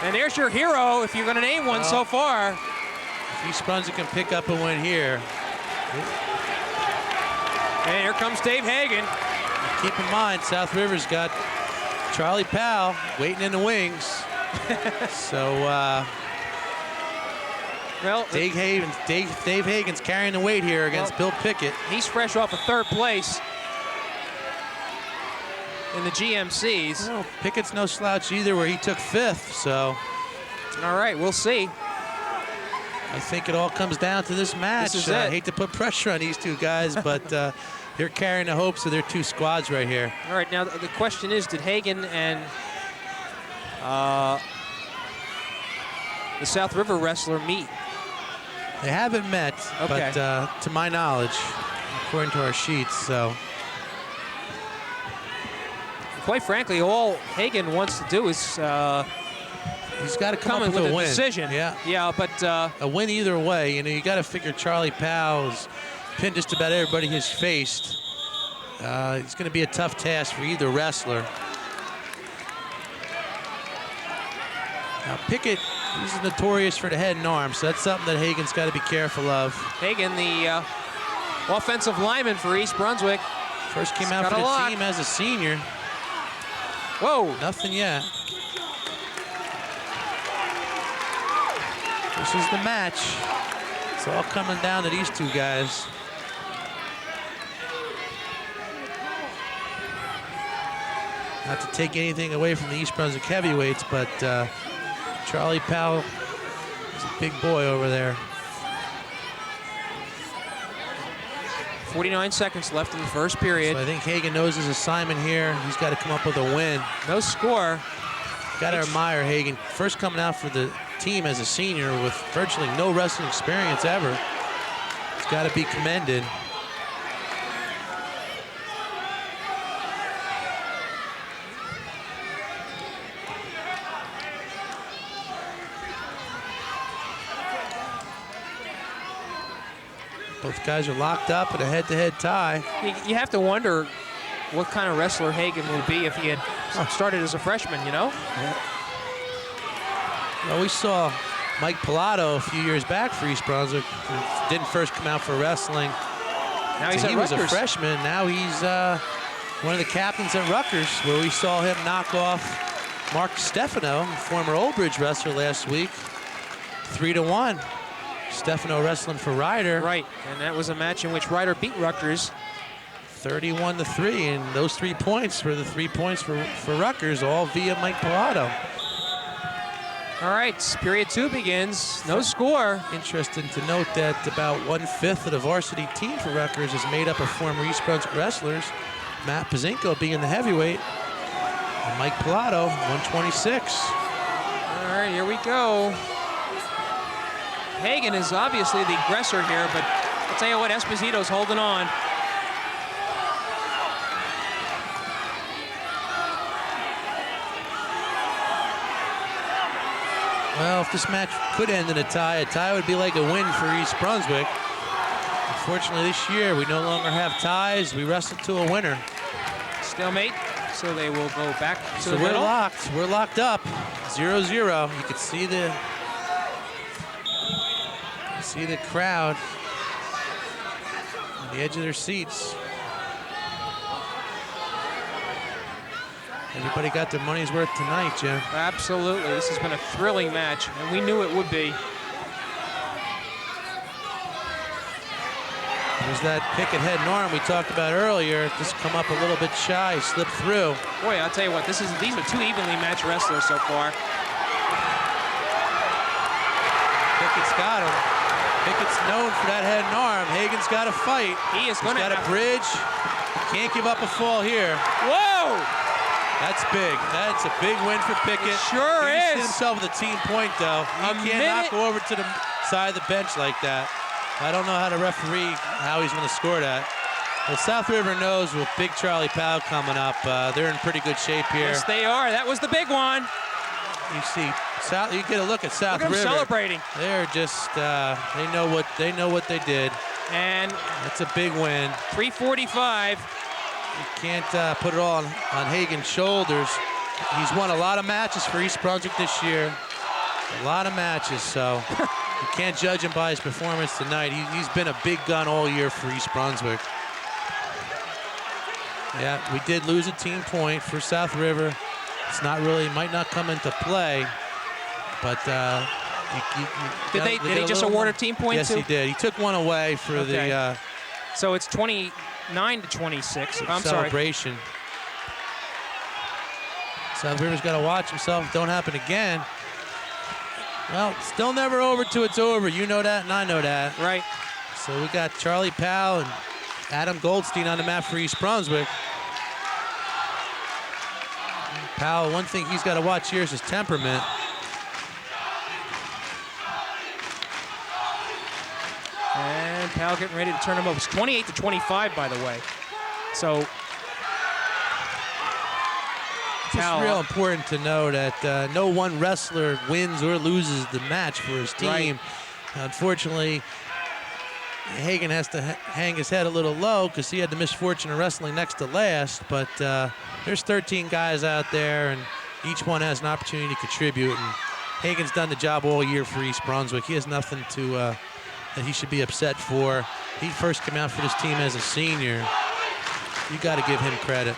And there's your hero, if you're going to name one so far. If East Brunswick can pick up a win here. And here comes Dave Hagan. Keep in mind, South River's got Charlie Powell waiting in the wings. So, well, Dave Hagan's carrying the weight here against Bill Pickett. He's fresh off of 3rd place in the GMCs. Well, Pickett's no slouch either, where he took 5th, so. All right, we'll see. I think it all comes down to this match. This is it. I hate to put pressure on these two guys, but they're carrying the hopes of their two squads right here. All right, now the question is, did Hagan and the South River wrestler meet? They haven't met, Okay. but to my knowledge, according to our sheets, so. Quite frankly, all Hagan wants to do is he's got to come up with with a win. decision. Yeah, but a win either way. You know, you got to figure Charlie Powell's pinned just about everybody he's faced. It's going to be a tough task for either wrestler. Now Pickett, he's notorious for the head and arm, so that's something that Hagan's got to be careful of. Hagan, the offensive lineman for East Brunswick. First came out for the team as a senior. Whoa. Nothing yet. This is the match. It's all coming down to these two guys. Not to take anything away from the East Brunswick heavyweights, but Charlie Powell is a big boy over there. 49 seconds left in the first period. So I think Hagan knows his assignment here. He's got to come up with a win. No score. Got to admire Hagan. First coming out for the team as a senior with virtually no wrestling experience ever. It's got to be commended. Both guys are locked up in a head-to-head tie. You have to wonder what kind of wrestler Hagan would be if he had started as a freshman, you know? Well, we saw Mike Pilato a few years back for East Brunswick. Who didn't first come out for wrestling. Now he's so at he was a Rutgers. freshman. Now he's one of the captains at Rutgers, where we saw him knock off Mark Stefano, former Old Bridge wrestler, last week, 3-1. Stefano wrestling for Ryder. Right, and that was a match in which Ryder beat Rutgers 31-3, and those 3 points were the 3 points for Rutgers, all via Mike Pilato. All right, period 2 begins. No score. Interesting to note that about 1/5 of the varsity team for Rutgers is made up of former East Brunswick wrestlers. Matt Pazinko being the heavyweight, and Mike Pilato, 126. All right, here we go. Hagan is obviously the aggressor here, but I'll tell you what, Esposito's holding on. Well, if this match could end in a tie would be like a win for East Brunswick. Unfortunately, this year we no longer have ties. We wrestle to a winner. Stalemate, so they will go back to So the we're middle. locked. We're locked up. 0-0. You can see the crowd on the edge of their seats. Everybody got their money's worth tonight, Jim. Absolutely, this has been a thrilling match, and we knew it would be. There's that Pickett head and arm we talked about earlier. Just come up a little bit shy, slipped through. Boy, I'll tell you what, these are 2 evenly matched wrestlers so far. Pickett's got him. Pickett's known for that head and arm. Hagan's got to fight. He is going to got a bridge. Can't give up a fall here. Whoa! That's big. That's a big win for Pickett. It sure He is. himself with a team point, though. He cannot go over to the side of the bench like that. I don't know how to referee how he's going to score that. Well, South River knows with big Charlie Powell coming up, they're in pretty good shape here. Yes, they are. That was the big one. You see, you get a look at South Look at River. them celebrating. They're just, they know what they did. And that's a big win. 345. You can't put it all on Hagen's shoulders. He's won a lot of matches for East Brunswick this year. A lot of matches, so you can't judge him by his performance tonight. He's been a big gun all year for East Brunswick. Yeah, we did lose a team point for South River. It's not really, might not come into play, but did he just award a team point? Yes, he did. He took one away for the. So it's 29 to 26. I'm celebration. sorry. South River's got to watch himself. Don't happen again. Well, still never over till it's over. You know that, and I know that. Right. So we got Charlie Powell and Adam Goldstein on the map for East Brunswick. Powell, one thing he's got to watch here is his temperament. And Powell getting ready to turn him over. It's 28 to 25, by the way. So it's real important to know that no one wrestler wins or loses the match for his team. Right. Unfortunately, Hagen has to hang his head a little low because he had the misfortune of wrestling next to last, but there's 13 guys out there, and each one has an opportunity to contribute, and Hagen's done the job all year for East Brunswick. He has nothing to that he should be upset for. He first came out for this team as a senior. You got to give him credit.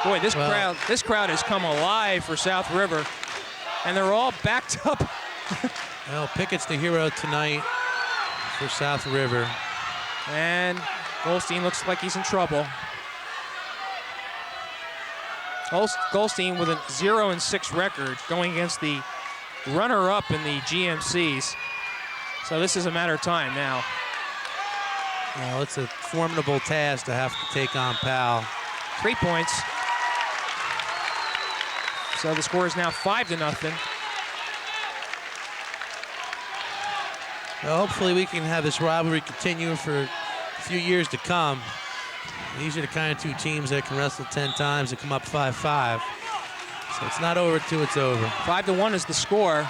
Boy, this crowd has come alive for South River, and they're all backed up. Well, Pickett's the hero tonight for South River. And Goldstein looks like he's in trouble. Goldstein with a 0-6 record going against the runner-up in the GMCs. So this is a matter of time now. Well, it's a formidable task to have to take on Powell. 3 points. So the score is now 5-0. Well, hopefully we can have this rivalry continue for a few years to come. These are the kind of two teams that can wrestle 10 times and come up 5-5. So it's not over till it's over. 5-1 is the score.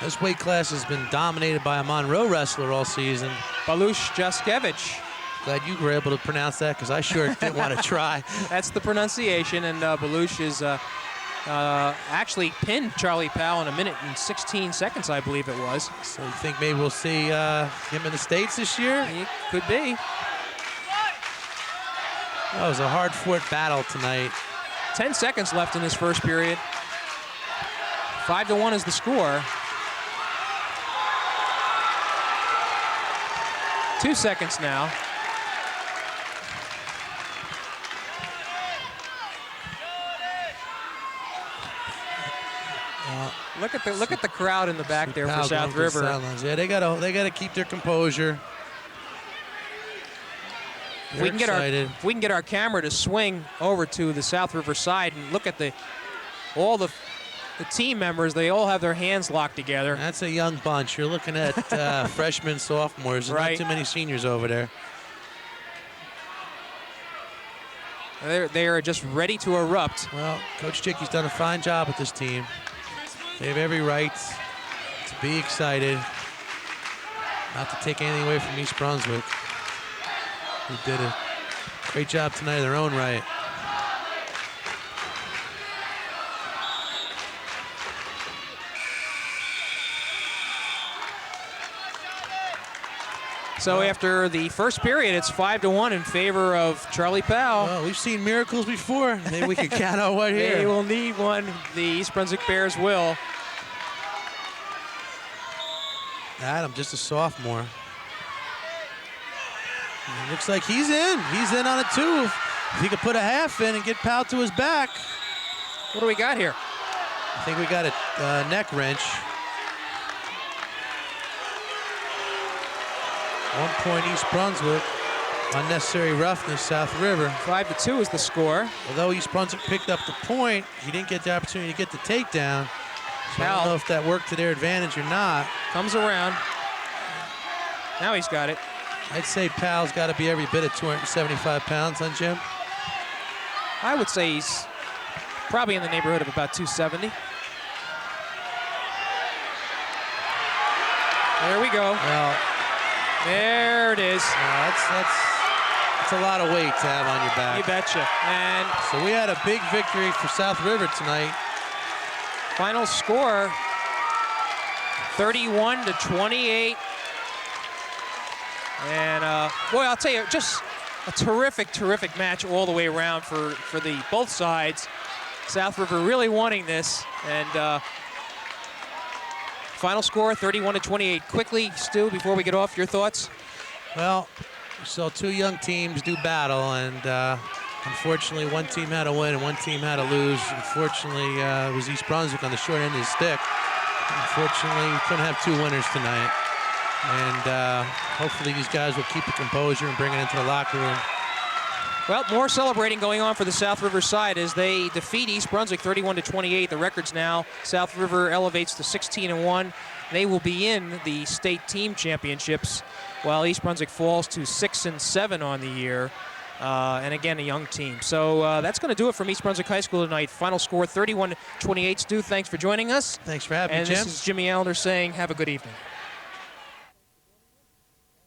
This weight class has been dominated by a Monroe wrestler all season. Balush Jaskevich. Glad you were able to pronounce that because I sure didn't want to try. That's the pronunciation, and Balush is actually pinned Charlie Powell in 1 minute and 16 seconds, I believe it was. So you think maybe we'll see him in the States this year? It could be. That was a hard-fought battle tonight. 10 seconds left in this first period. 5-1 is the score. 2 seconds now. Look at the crowd in the back there for South River. Yeah, they gotta keep their composure. If we can get our camera to swing over to the South River side and look at all the team members, they all have their hands locked together. That's a young bunch. You're looking at freshmen, sophomores. Right. Not too many seniors over there. They are just ready to erupt. Well, Coach Chicky's done a fine job with this team. They have every right to be excited, not to take anything away from East Brunswick, who did a great job tonight in their own right. So after the first period, it's 5-1 in favor of Charlie Powell. Well, we've seen miracles before. Maybe we can count on one here. They will need one. The East Brunswick Bears will. Adam, just a sophomore. It looks like he's in. He's in on it too. If he could put a half in and get Powell to his back. What do we got here? I think we got a neck wrench. 1 point East Brunswick. Unnecessary roughness, South River. 5-2 is the score. Although East Brunswick picked up the point, he didn't get the opportunity to get the takedown. So I don't know if that worked to their advantage or not. Comes around. Now he's got it. I'd say Pal's got to be every bit of 275 pounds, huh, Jim? I would say he's probably in the neighborhood of about 270. There we go. Well, there it is. that's a lot of weight to have on your back. You betcha. And so we had a big victory for South River tonight. final score, 31-28. And boy, I'll tell you, just a terrific match all the way around for the both sides. South River really wanting this, and final score 31-28. Quickly, Stu, before we get off, your thoughts? Well, we saw two young teams do battle, and unfortunately one team had to win and one team had to lose. Unfortunately, it was East Brunswick on the short end of the stick. Unfortunately, we couldn't have two winners tonight. And hopefully these guys will keep the composure and bring it into the locker room. Well, more celebrating going on for the South River side as they defeat East Brunswick 31-28. The record's now, South River elevates to 16-1. They will be in the state team championships, while East Brunswick falls to 6-7 on the year. And again, a young team. So that's going to do it from East Brunswick High School tonight. Final score 31-28. Stu, thanks for joining us. Thanks for having me, Jim. And this is Jimmy Allinder saying have a good evening.